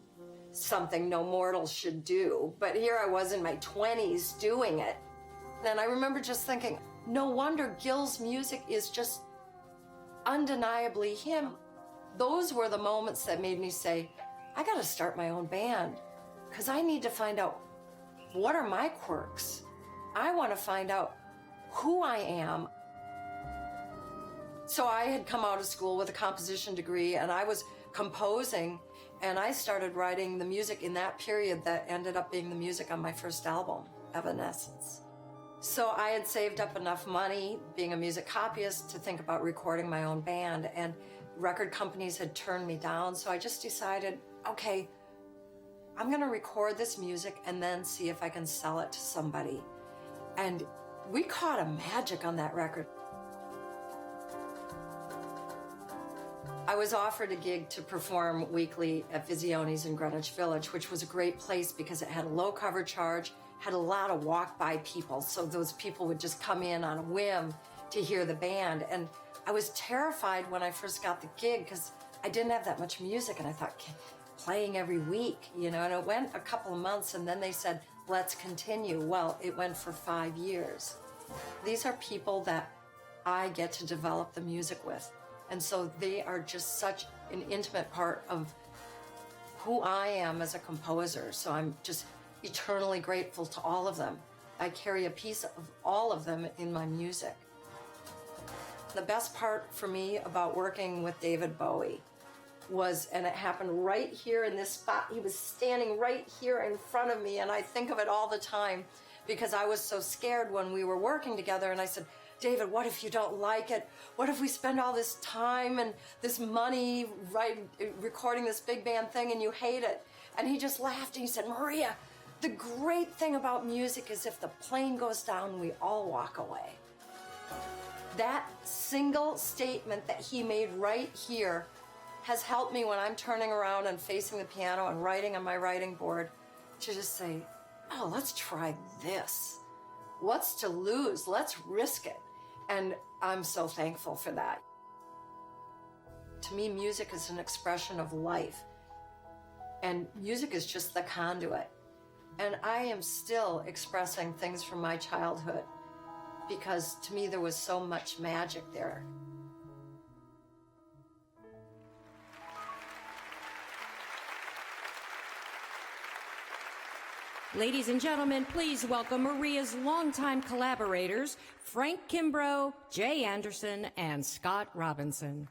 something no mortal should do. But here I was in my 20s doing it. And I remember just thinking, no wonder Gil's music is just undeniably him. Those were the moments that made me say, I gotta start my own band, because I need to find out what are my quirks. I want to find out who I am. So I had come out of school with a composition degree, and I was composing, and I started writing the music in that period that ended up being the music on my first album, Evanescence. So I had saved up enough money, being a music copyist, to think about recording my own band, and record companies had turned me down, so I just decided, okay, I'm gonna record this music and then see if I can sell it to somebody. And we caught a magic on that record. I was offered a gig to perform weekly at Visioni's in Greenwich Village, which was a great place because it had a low cover charge, had a lot of walk-by people, so those people would just come in on a whim to hear the band. And I was terrified when I first got the gig because I didn't have that much music, and I thought, playing every week, you know, and it went a couple of months, and then they said, let's continue. Well, it went for 5 years. These are people that I get to develop the music with, and so they are just such an intimate part of who I am as a composer, so I'm just eternally grateful to all of them. I carry a piece of all of them in my music. The best part for me about working with David Bowie was, and it happened right here in this spot, he was standing right here in front of me, and I think of it all the time because I was so scared when we were working together, and I said, David, what if you don't like it? What if we spend all this time and this money recording this big band thing and you hate it? And he just laughed and he said, Maria, the great thing about music is if the plane goes down, we all walk away. That single statement that he made right here has helped me when I'm turning around and facing the piano and writing on my writing board to just say, oh, let's try this. What's to lose? Let's risk it. And I'm so thankful for that. To me, music is an expression of life. And music is just the conduit. And I am still expressing things from my childhood because to me there was so much magic there. Ladies and gentlemen, please welcome Maria's longtime collaborators, Frank Kimbrough, Jay Anderson, and Scott Robinson.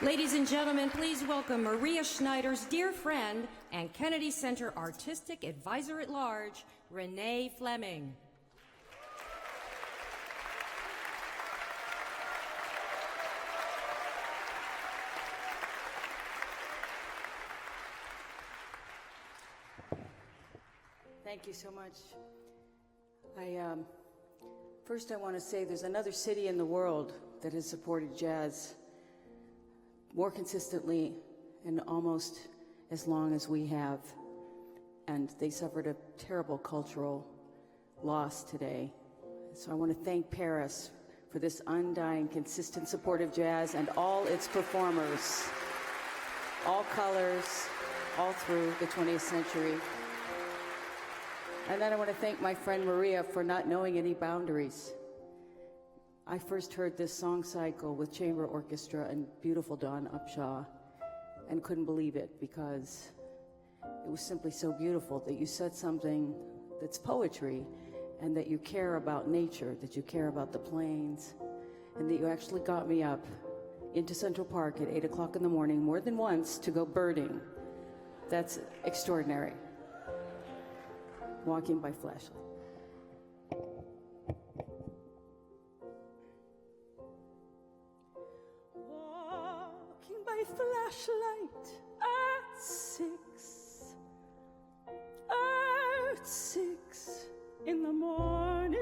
Ladies and gentlemen, please welcome Maria Schneider's dear friend and Kennedy Center Artistic Advisor at Large, Renée Fleming. Thank you so much. First I want to say there's another city in the world that has supported jazz more consistently and almost as long as we have. And they suffered a terrible cultural loss today. So I want to thank Paris for this undying, consistent support of jazz and all its performers, all colors, all through the 20th century. And then I want to thank my friend Maria for not knowing any boundaries. I first heard this song cycle with chamber orchestra and beautiful Dawn Upshaw and couldn't believe it because it was simply so beautiful that you said something that's poetry and that you care about nature, that you care about the plains, and that you actually got me up into Central Park at 8 o'clock in the morning more than once to go birding. That's extraordinary. Walking by flashlight. Walking by flashlight at 6 in the morning.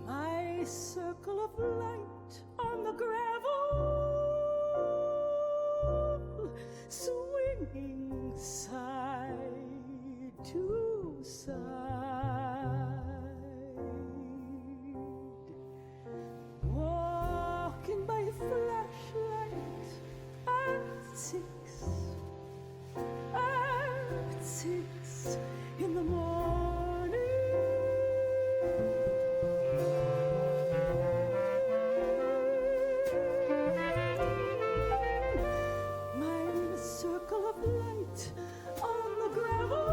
My circle of light on the gravel, swinging side to side, walking by flashlight at 6 in the morning. My circle of light on the gravel,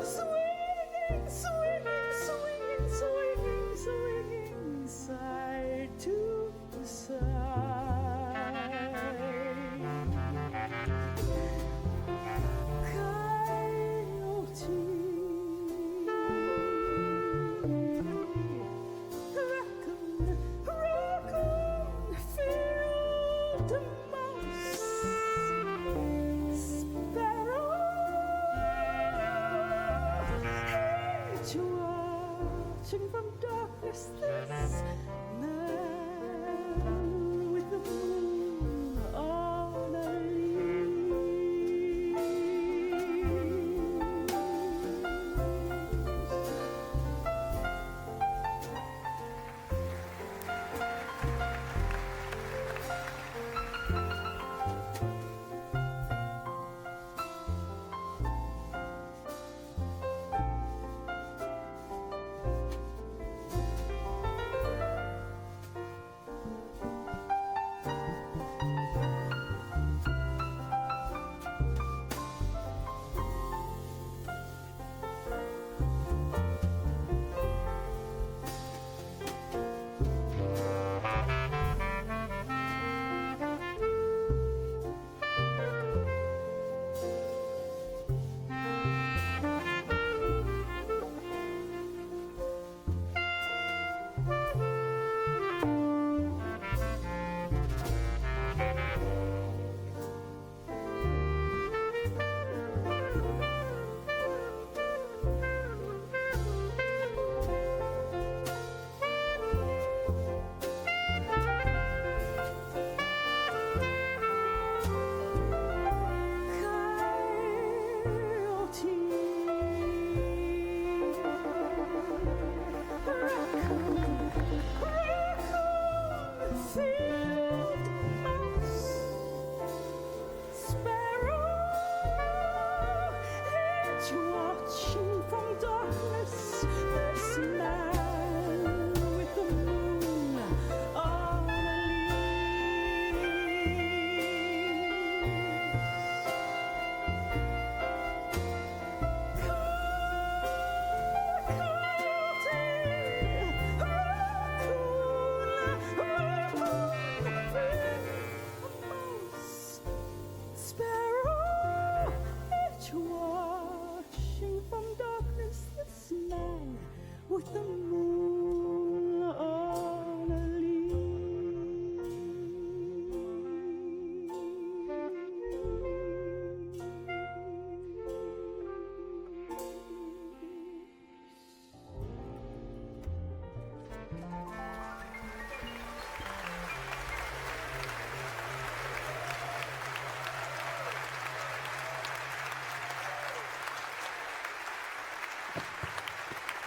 swinging, swinging, swinging, swinging, swinging side to side. Coyote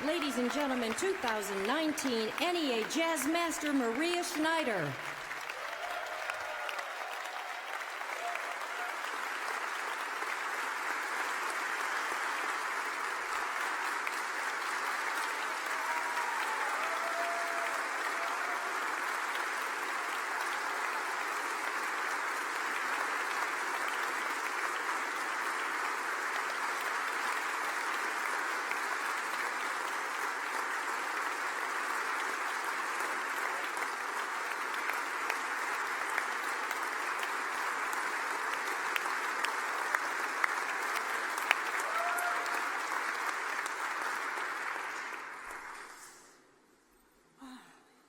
Ladies and gentlemen, 2019 NEA Jazz Master Maria Schneider.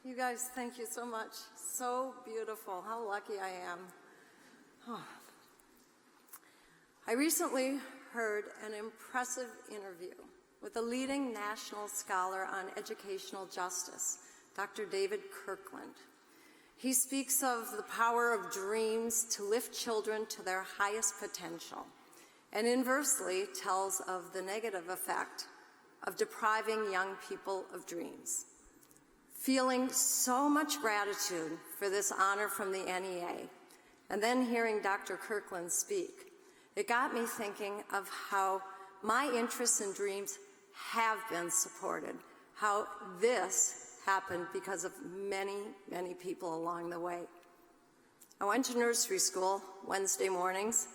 You guys, thank you so much. So beautiful. How lucky I am. Oh. I recently heard an impressive interview with a leading national scholar on educational justice, Dr. David Kirkland. He speaks of the power of dreams to lift children to their highest potential, and inversely tells of the negative effect of depriving young people of dreams. Feeling so much gratitude for this honor from the NEA, and then hearing Dr. Kirkland speak, it got me thinking of how my interests and dreams have been supported, how this happened because of many, many people along the way. I went to nursery school Wednesday mornings,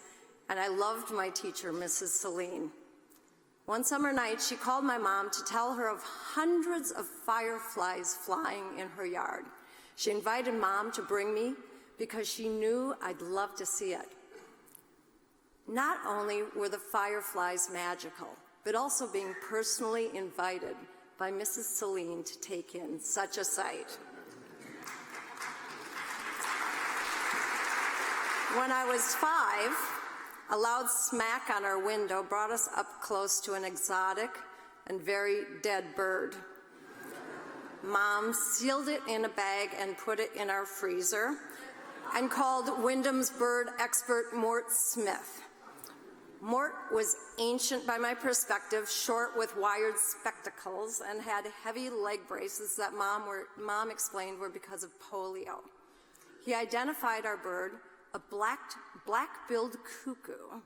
and I loved my teacher, Mrs. Celine. One summer night, she called my mom to tell her of hundreds of fireflies flying in her yard. She invited Mom to bring me because she knew I'd love to see it. Not only were the fireflies magical, but also being personally invited by Mrs. Celine to take in such a sight. When I was 5, a loud smack on our window brought us up close to an exotic and very dead bird. Mom sealed it in a bag and put it in our freezer and called Wyndham's bird expert Mort Smith. Mort was ancient by my perspective, short with wired spectacles, and had heavy leg braces that Mom explained were because of polio. He identified our bird, a black-billed cuckoo,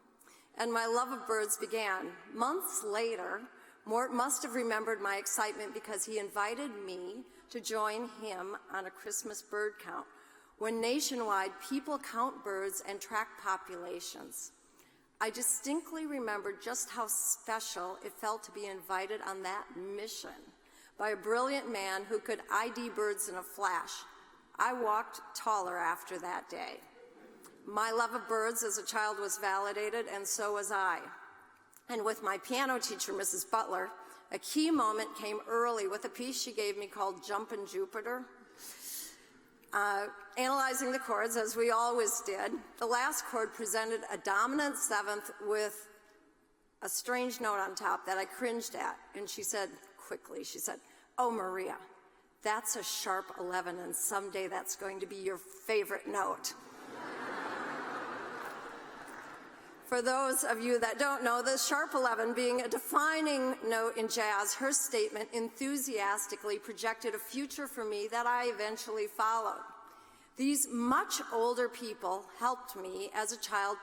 and my love of birds began. Months later, Mort must have remembered my excitement because he invited me to join him on a Christmas bird count, when nationwide people count birds and track populations. I distinctly remember just how special it felt to be invited on that mission by a brilliant man who could ID birds in a flash. I walked taller after that day. My love of birds as a child was validated, and so was I. And with my piano teacher, Mrs. Butler, a key moment came early with a piece she gave me called Jumpin' Jupiter. Analyzing the chords, as we always did, the last chord presented a dominant seventh with a strange note on top that I cringed at. And she said, quickly, she said, "Oh, Maria, that's a sharp 11, and someday that's going to be your favorite note." For those of you that don't know, the sharp 11 being a defining note in jazz, her statement enthusiastically projected a future for me that I eventually followed. These much older people helped me as a child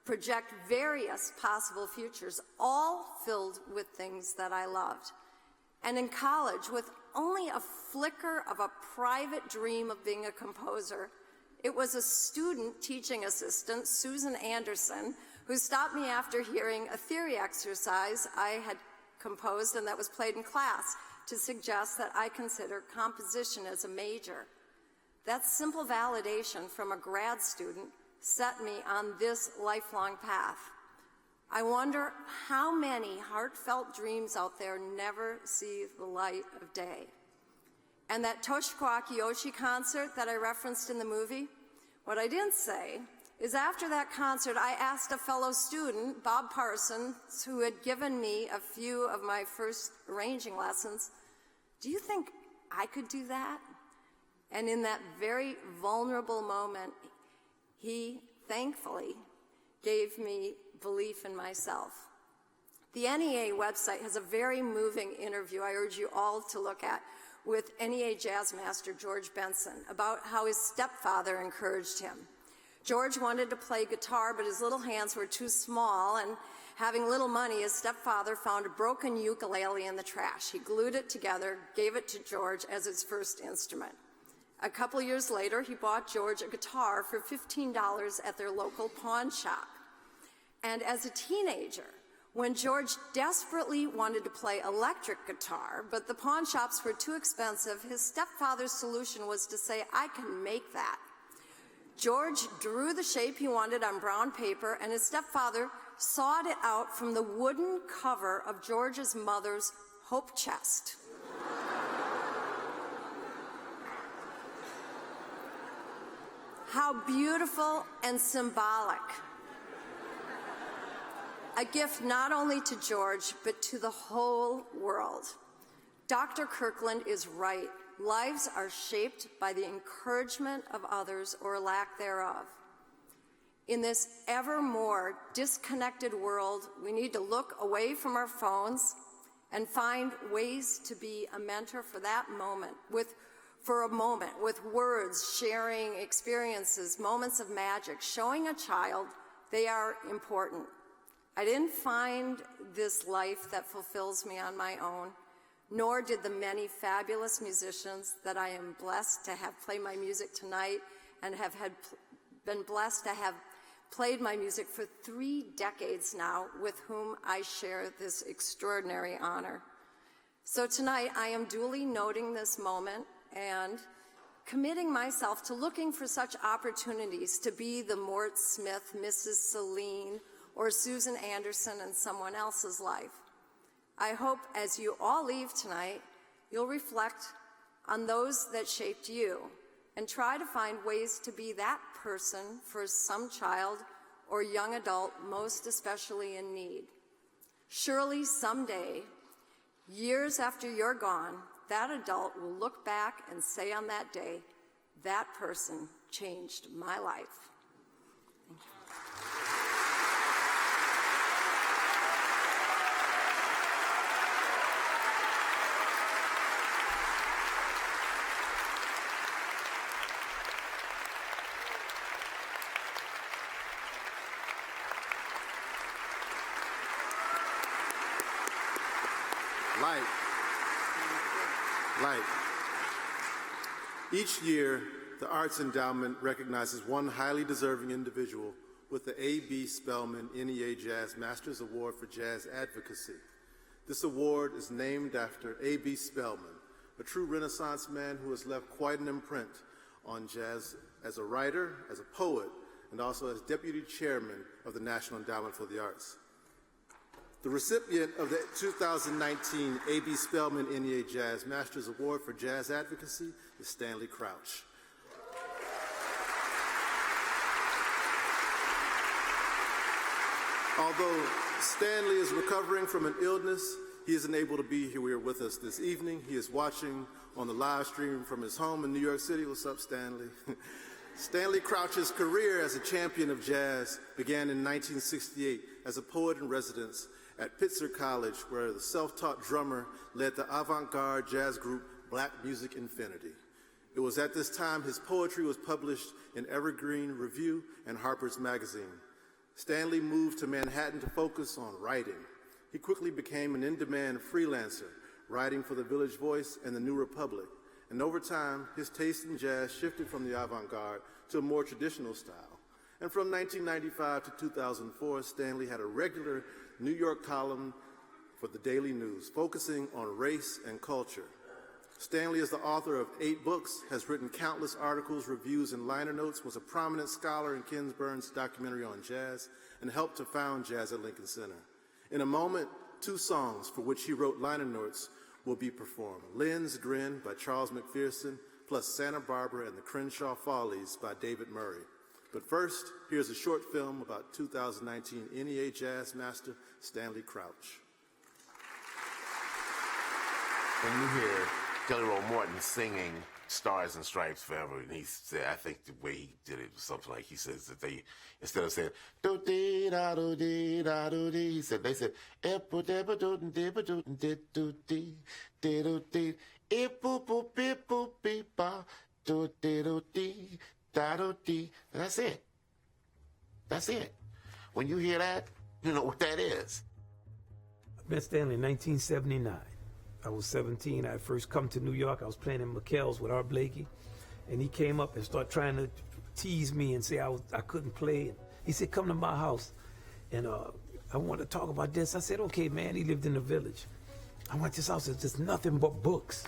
project various possible futures, all filled with things that I loved. And in college, with only a flicker of a private dream of being a composer, it was a student teaching assistant, Susan Anderson, who stopped me after hearing a theory exercise I had composed and that was played in class to suggest that I consider composition as a major. That simple validation from a grad student set me on this lifelong path. I wonder how many heartfelt dreams out there never see the light of day. And that Toshiko Akiyoshi concert that I referenced in the movie, what I didn't say is after that concert, I asked a fellow student, Bob Parsons, who had given me a few of my first arranging lessons, "Do you think I could do that?" And in that very vulnerable moment, he thankfully gave me belief in myself. The NEA website has a very moving interview I urge you all to look at with NEA jazz master George Benson about how his stepfather encouraged him. George wanted to play guitar, but his little hands were too small, and having little money, his stepfather found a broken ukulele in the trash. He glued it together, gave it to George as his first instrument. A couple years later, he bought George a guitar for $15 at their local pawn shop. And as a teenager, when George desperately wanted to play electric guitar, but the pawn shops were too expensive, his stepfather's solution was to say, "I can make that." George drew the shape he wanted on brown paper, and his stepfather sawed it out from the wooden cover of George's mother's hope chest. How beautiful and symbolic. A gift not only to George, but to the whole world. Dr. Kirkland is right. Lives are shaped by the encouragement of others or lack thereof. In this ever more disconnected world, we need to look away from our phones and find ways to be a mentor for that moment, for a moment, with words, sharing experiences, moments of magic, showing a child they are important. I didn't find this life that fulfills me on my own, nor did the many fabulous musicians that I am blessed to have play my music tonight and have been blessed to have played my music for 3 decades now, with whom I share this extraordinary honor. So tonight, I am duly noting this moment and committing myself to looking for such opportunities to be the Mort Smith, Mrs. Celine, or Susan Anderson in someone else's life. I hope as you all leave tonight, you'll reflect on those that shaped you and try to find ways to be that person for some child or young adult, most especially in need. Surely someday, years after you're gone, that adult will look back and say on that day, "That person changed my life." Thank you. Light. Each year, the Arts Endowment recognizes one highly deserving individual with the A.B. Spellman NEA Jazz Masters Award for Jazz Advocacy. This award is named after A.B. Spellman, a true Renaissance man who has left quite an imprint on jazz as a writer, as a poet, and also as deputy chairman of the National Endowment for the Arts. The recipient of the 2019 A.B. Spellman NEA Jazz Masters Award for Jazz Advocacy is Stanley Crouch. Although Stanley is recovering from an illness, he isn't able to be here with us this evening. He is watching on the live stream from his home in New York City. What's up, Stanley? Stanley Crouch's career as a champion of jazz began in 1968 as a poet in residence at Pitzer College, where the self-taught drummer led the avant-garde jazz group Black Music Infinity. It was at this time his poetry was published in Evergreen Review and Harper's Magazine. Stanley moved to Manhattan to focus on writing. He quickly became an in-demand freelancer, writing for the Village Voice and the New Republic. And over time, his taste in jazz shifted from the avant-garde to a more traditional style. And from 1995 to 2004, Stanley had a regular New York column for the Daily News, focusing on race and culture. Stanley is the author of 8 books, has written countless articles, reviews, and liner notes, was a prominent scholar in Ken Burns' documentary on jazz, and helped to found Jazz at Lincoln Center. In a moment, 2 songs for which he wrote liner notes will be performed. Lynn's Grin by Charles McPherson, plus Santa Barbara and the Crenshaw Follies by David Murray. But first, here's a short film about 2019 NEA Jazz Master Stanley Crouch. When you hear Jelly Roll Morton singing Stars and Stripes Forever, and he said, I think the way he did it was something like, he says that they, instead of saying do dee da do dee da do dee, he said, they said epo deba do deba do dee do dee dee do dee epo boop beep boop beep ba do dee do dee da do dee. That's it. That's it. When you hear that, you know what that is. I met Stanley in 1979. I was 17. I had first come to New York. I was playing in McHale's with Art Blakey, and he came up and started trying to tease me and say I couldn't play. And he said, come to my house, and I want to talk about this. I said, okay, man. He lived in the Village. I went to his house. It's just nothing but books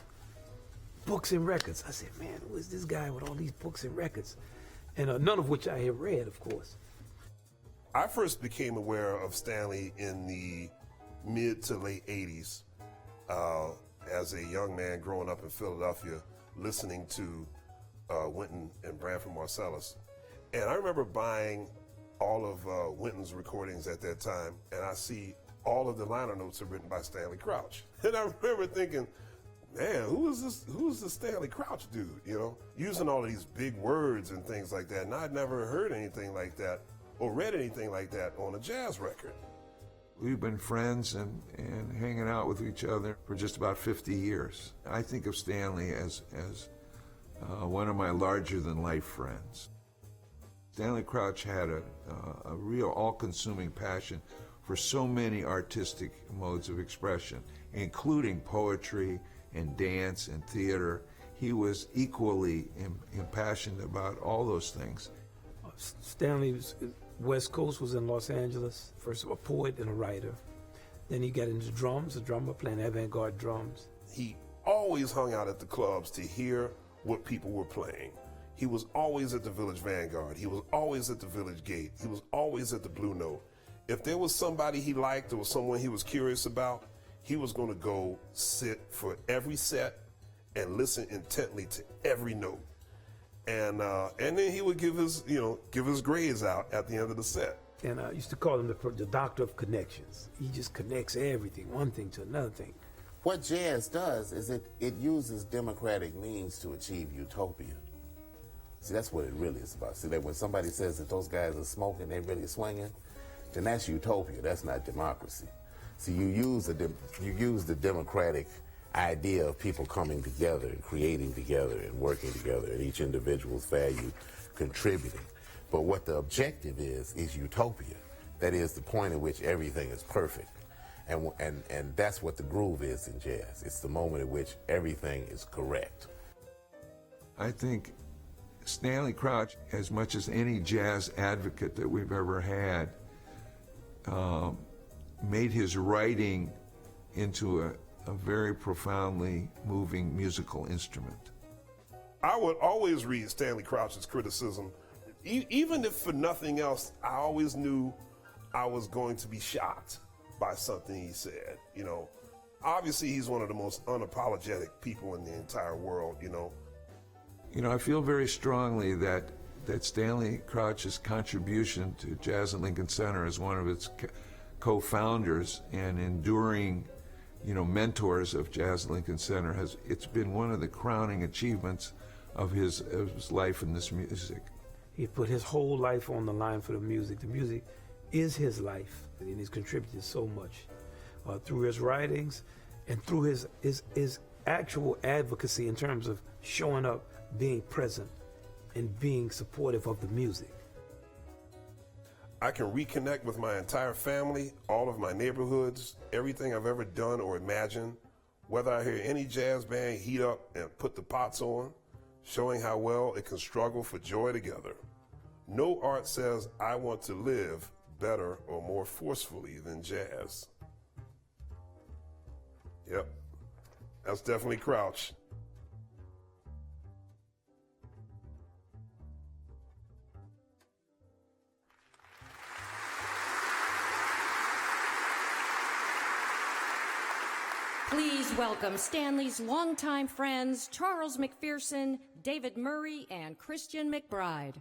and records. I said, man, who is this guy with all these books and records? And none of which I had read, of course. I first became aware of Stanley in the mid to late 80s. As a young man growing up in Philadelphia, listening to Wynton and Branford Marsalis. And I remember buying all of Wynton's recordings at that time, and I see all of the liner notes are written by Stanley Crouch. And I remember thinking, man, who is this Stanley Crouch dude, you know? Using all of these big words and things like that, and I'd never heard anything like that or read anything like that on a jazz record. We've been friends and hanging out with each other for just about 50 years. I think of Stanley as one of my larger-than-life friends. Stanley Crouch had a real all-consuming passion for so many artistic modes of expression, including poetry and dance and theater. He was equally impassioned about all those things. Stanley was West Coast, was in Los Angeles, first a poet and a writer. Then he got into drums, a drummer playing avant-garde drums. He always hung out at the clubs to hear what people were playing. He was always at the Village Vanguard. He was always at the Village Gate. He was always at the Blue Note. If there was somebody he liked or someone he was curious about, he was going to go sit for every set and listen intently to every note. And then he would give his grades out at the end of the set. And I used to call him the doctor of connections. He just connects everything, one thing to another thing. What jazz does is it uses democratic means to achieve utopia. See, that's what it really is about. See, that when somebody says that those guys are smoking, they really swinging, then that's utopia. That's not democracy. See, you use the democratic idea of people coming together and creating together and working together, and each individual's value contributing. But what the objective is utopia. That is the point at which everything is perfect. And that's what the groove is in jazz. It's the moment at which everything is correct. I think Stanley Crouch, as much as any jazz advocate that we've ever had, made his writing into a very profoundly moving musical instrument. I would always read Stanley Crouch's criticism. Even if for nothing else, I always knew I was going to be shocked by something he said. You know, obviously he's one of the most unapologetic people in the entire world, you know. You know, I feel very strongly that Stanley Crouch's contribution to Jazz at Lincoln Center as one of its co-founders and enduring, mentors of Jazz at Lincoln Center, it's been one of the crowning achievements of his life in this music. He put his whole life on the line for the music. The music is his life, and he's contributed so much through his writings and through his actual advocacy in terms of showing up, being present, and being supportive of the music. I can reconnect with my entire family, all of my neighborhoods, everything I've ever done or imagined, whether I hear any jazz band heat up and put the pots on, showing how well it can struggle for joy together. No art says I want to live better or more forcefully than jazz. Yep, that's definitely Crouch. Please welcome Stanley's longtime friends, Charles McPherson, David Murray, and Christian McBride.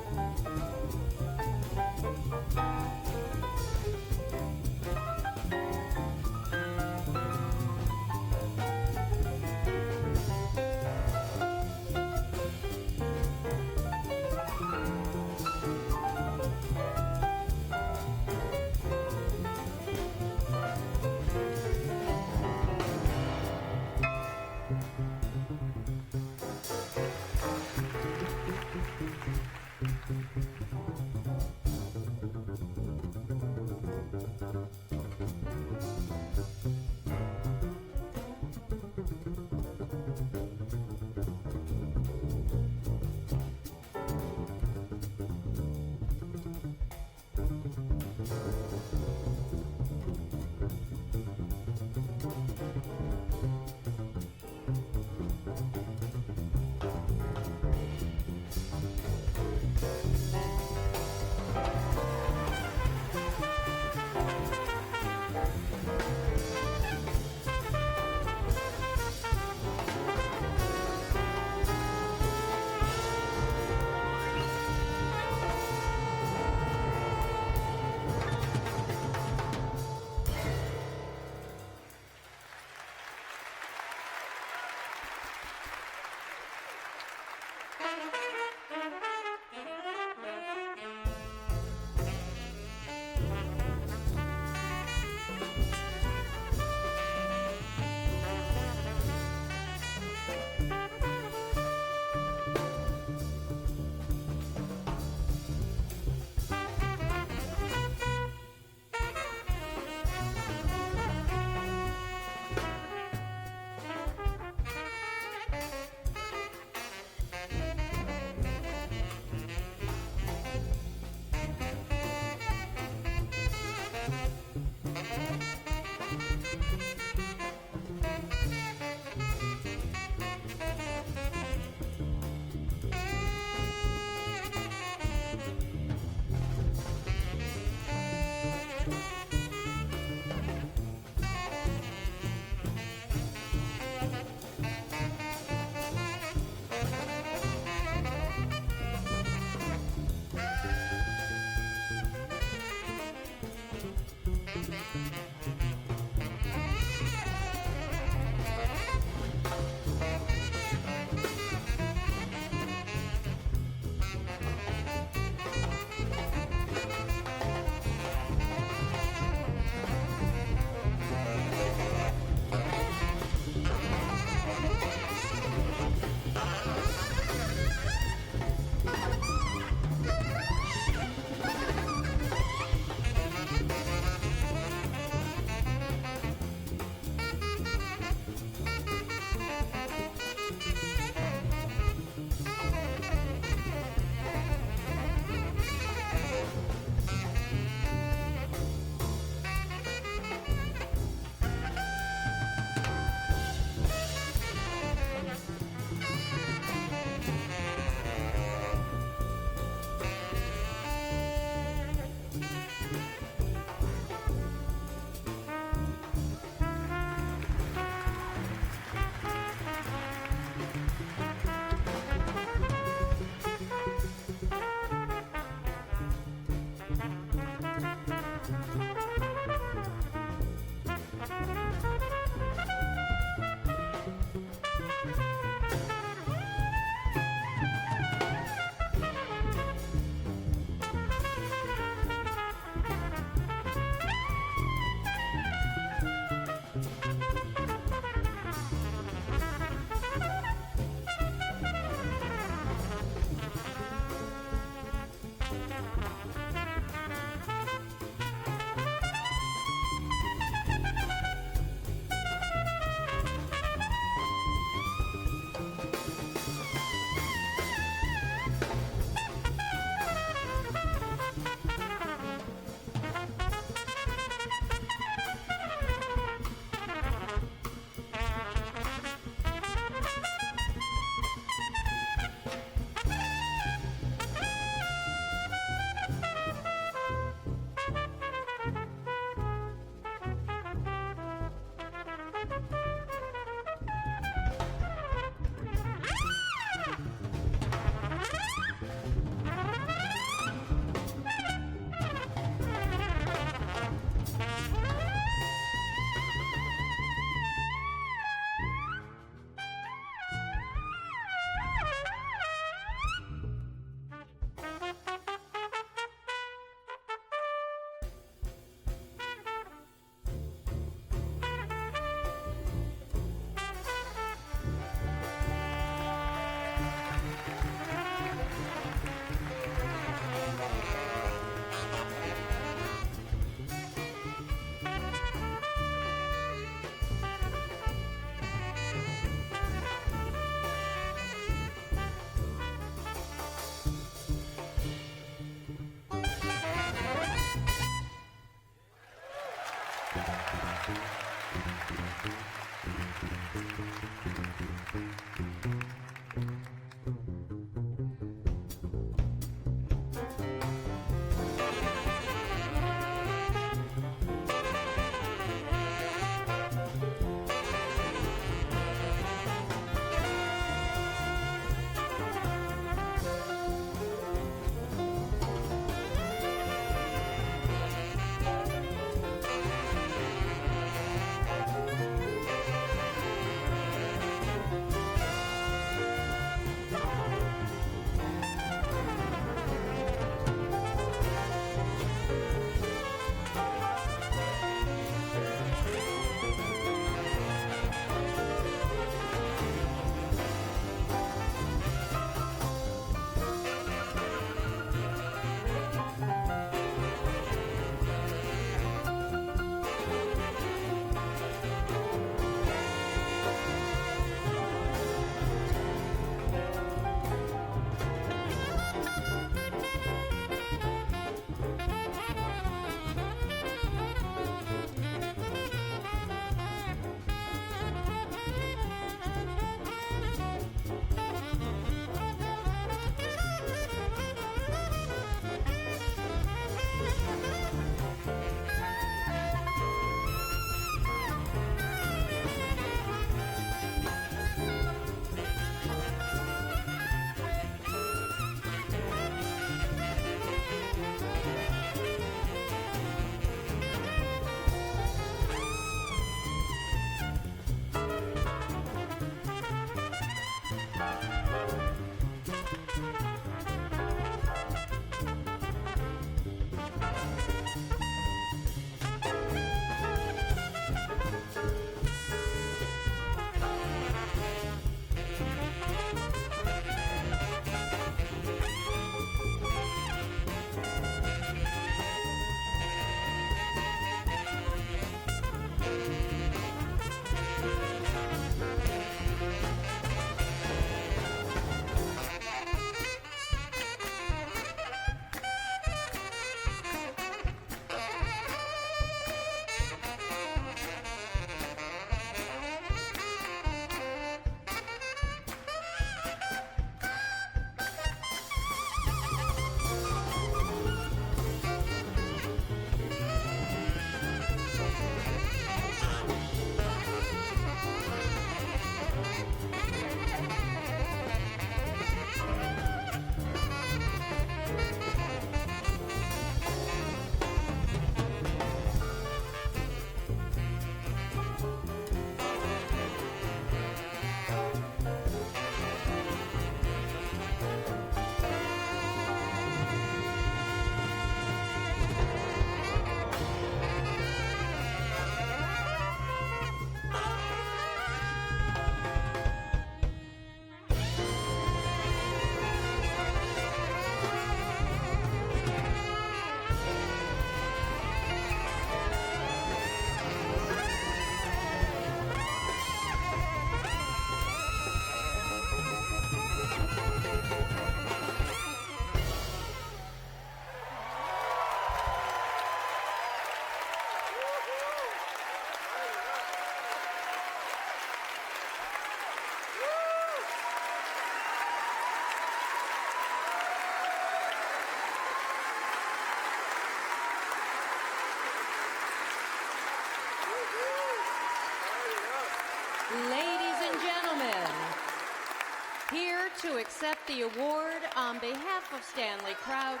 to accept the award on behalf of Stanley Crouch,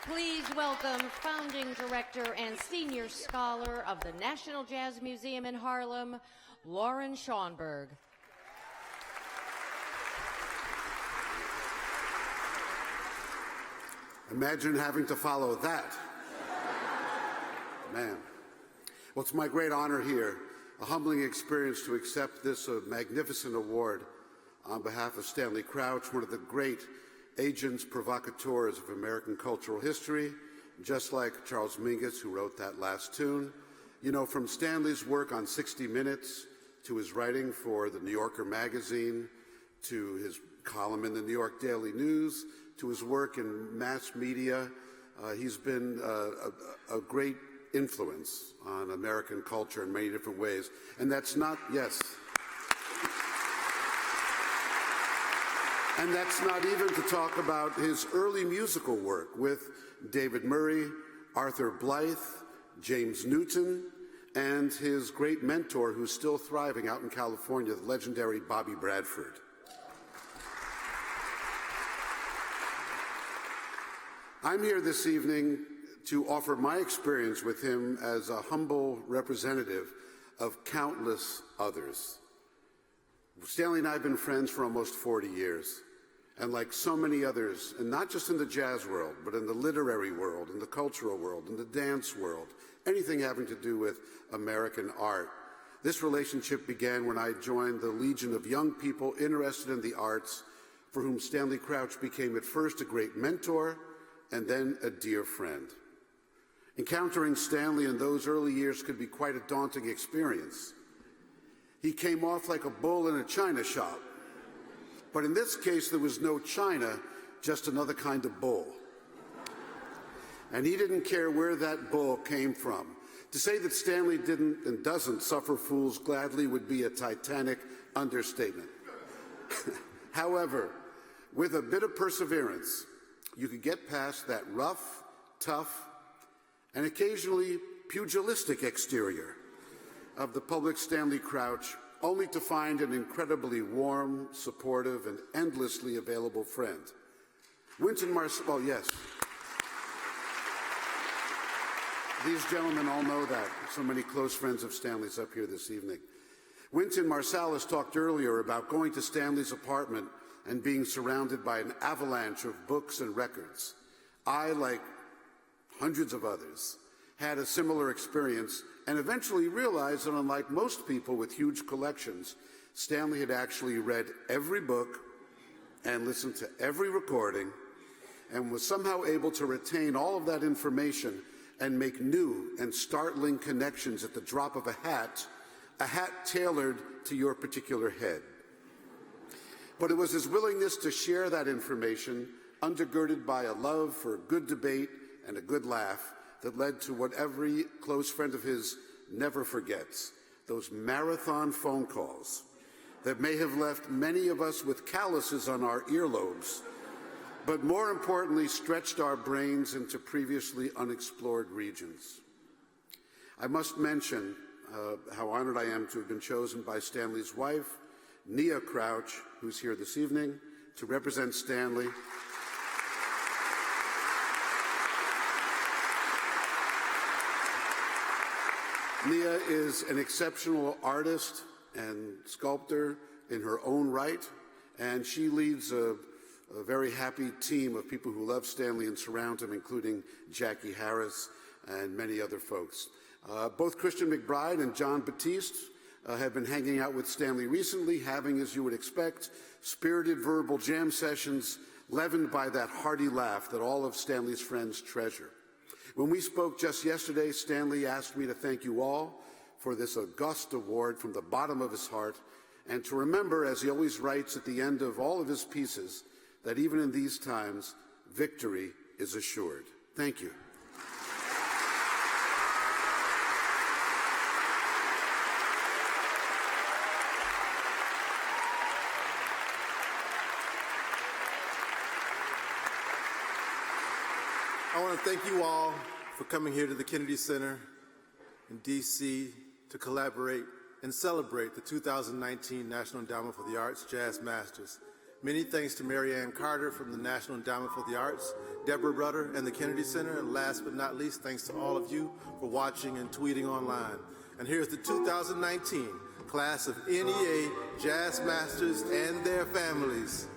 please welcome founding director and senior scholar of the National Jazz Museum in Harlem, Lauren Schonberg. Imagine having to follow that. Man. Well, it's my great honor here, a humbling experience to accept this magnificent award on behalf of Stanley Crouch, one of the great agents provocateurs of American cultural history, just like Charles Mingus, who wrote that last tune. You know, from Stanley's work on 60 Minutes to his writing for the New Yorker magazine, to his column in the New York Daily News, to his work in mass media, he's been a great influence on American culture in many different ways. And that's not, yes. And that's not even to talk about his early musical work with David Murray, Arthur Blythe, James Newton, and his great mentor who's still thriving out in California, the legendary Bobby Bradford. I'm here this evening to offer my experience with him as a humble representative of countless others. Stanley and I have been friends for almost 40 years. And like so many others, and not just in the jazz world, but in the literary world, in the cultural world, in the dance world, anything having to do with American art, this relationship began when I joined the legion of young people interested in the arts, for whom Stanley Crouch became at first a great mentor and then a dear friend. Encountering Stanley in those early years could be quite a daunting experience. He came off like a bull in a china shop. But in this case, there was no china, just another kind of bull. And he didn't care where that bull came from. To say that Stanley didn't and doesn't suffer fools gladly would be a titanic understatement. However, with a bit of perseverance, you could get past that rough, tough, and occasionally pugilistic exterior of the public Stanley Crouch, only to find an incredibly warm, supportive, and endlessly available friend. Wynton Marsalis, oh yes. These gentlemen all know that. So many close friends of Stanley's up here this evening. Wynton Marsalis talked earlier about going to Stanley's apartment and being surrounded by an avalanche of books and records. I, like hundreds of others, had a similar experience and eventually realized that unlike most people with huge collections, Stanley had actually read every book and listened to every recording and was somehow able to retain all of that information and make new and startling connections at the drop of a hat tailored to your particular head. But it was his willingness to share that information, undergirded by a love for a good debate and a good laugh, that led to what every close friend of his never forgets, those marathon phone calls that may have left many of us with calluses on our earlobes, but more importantly, stretched our brains into previously unexplored regions. I must mention how honored I am to have been chosen by Stanley's wife, NEA Crouch, who's here this evening, to represent Stanley. NEA is an exceptional artist and sculptor in her own right, and she leads a very happy team of people who love Stanley and surround him, including Jackie Harris and many other folks. Both Christian McBride and John Batiste have been hanging out with Stanley recently, having, as you would expect, spirited verbal jam sessions leavened by that hearty laugh that all of Stanley's friends treasure. When we spoke just yesterday, Stanley asked me to thank you all for this august award from the bottom of his heart, and to remember, as he always writes at the end of all of his pieces, that even in these times, victory is assured. Thank you. I want to thank you all for coming here to the Kennedy Center in D.C. to collaborate and celebrate the 2019 National Endowment for the Arts Jazz Masters. Many thanks to Mary Ann Carter from the National Endowment for the Arts, Deborah Rutter and the Kennedy Center, and last but not least, thanks to all of you for watching and tweeting online. And here's the 2019 class of NEA Jazz Masters and their families.